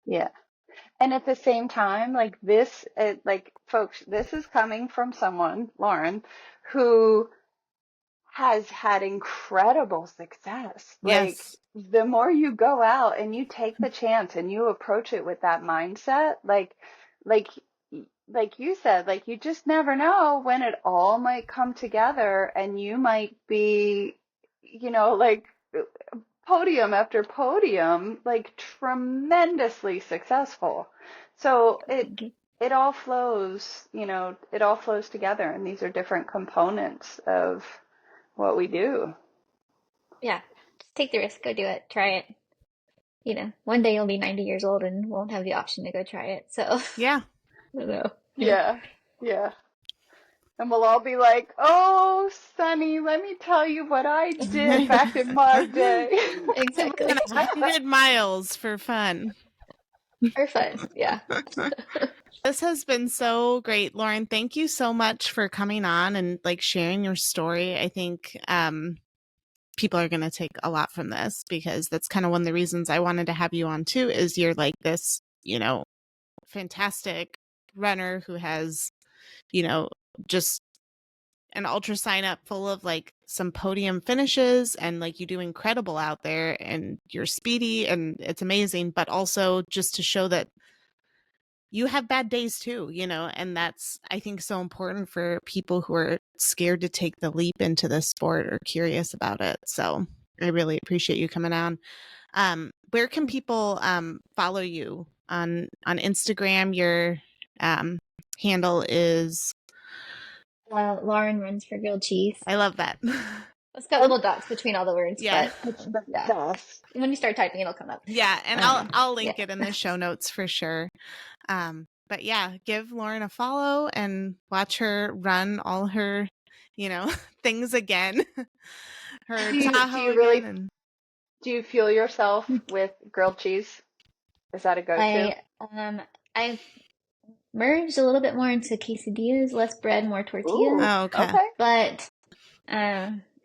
Yeah. And at the same time, like this, like folks, this is coming from someone, Lauren, who has had incredible success. Like Yes. the more you go out and you take the chance and you approach it with that mindset, like like you said, like you just never know when it all might come together and you might be, like podium after podium, like tremendously successful. So it all flows, it all flows together, and these are different components of what we do. Yeah. Just take the risk, go do it, try it. One day you'll be 90 years old and won't have the option to go try it. So, Yeah. I don't know. Yeah, yeah. And we'll all be like, "Oh, Sonny, let me tell you what I did back in my day." Exactly. 100 miles for fun. For fun. Yeah. This has been so great, Lauren. Thank you so much for coming on and like sharing your story. I think people are going to take a lot from this, because that's kind of one of the reasons I wanted to have you on too, is you're like this, fantastic runner who has, just an ultra sign up full of like some podium finishes, and like you do incredible out there and you're speedy and it's amazing, but also just to show that you have bad days too, and that's, I think, so important for people who are scared to take the leap into this sport or curious about it. So I really appreciate you coming on. Where can people follow you on Instagram? Your handle is Lauren runs for grilled cheese. I love that. It's got little dots between all the words. Yeah. But yeah. When you start typing, it'll come up. Yeah, and I'll link it in the show notes for sure. But yeah, give Lauren a follow and watch her run all her, things again. Her Tahoe again. Do you fuel yourself with grilled cheese? Is that a go-to? I've merged a little bit more into quesadillas, less bread, more tortillas. Ooh, Oh, okay. But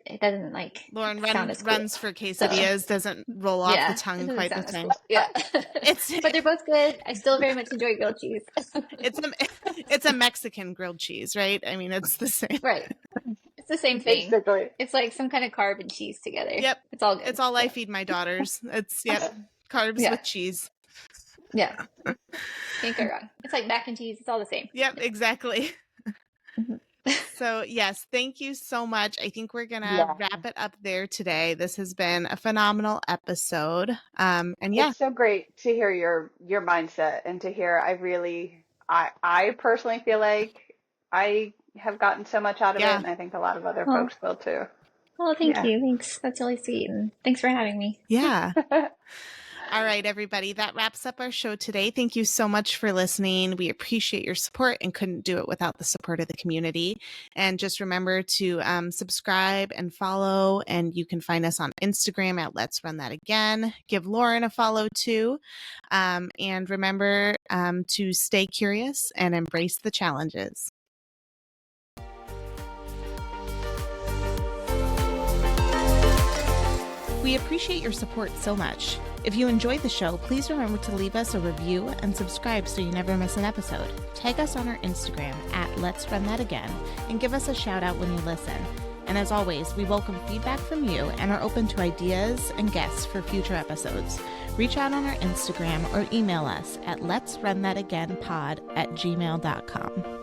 it doesn't Lauren sound runs for quesadillas, doesn't roll off the tongue quite the same. Cool. Yeah. But they're both good. I still very much enjoy grilled cheese. It's a Mexican grilled cheese, right? I mean, it's the same. Right. It's the same thing. Basically. It's like some kind of carb and cheese together. Yep. It's all good. It's all I feed my daughters. It's carbs with cheese. Yeah. Can't go wrong. It's like mac and cheese. It's all the same. Yep, exactly. So yes, thank you so much. I think we're gonna wrap it up there today. This has been a phenomenal episode. And it's so great to hear your mindset, and to hear I personally feel like I have gotten so much out of it, and I think a lot of other folks will too. Well, thank you. Thanks. That's really sweet. And thanks for having me. Yeah. All right, everybody. That wraps up our show today. Thank you so much for listening. We appreciate your support and couldn't do it without the support of the community. And just remember to subscribe and follow. And you can find us on Instagram at Let's Run That Again. Give Lauren a follow too. And remember to stay curious and embrace the challenges. We appreciate your support so much. If you enjoyed the show, please remember to leave us a review and subscribe so you never miss an episode. Tag us on our Instagram at Let's Run That Again and give us a shout out when you listen. And as always, we welcome feedback from you and are open to ideas and guests for future episodes. Reach out on our Instagram or email us at letsrunthatagainpod@gmail.com.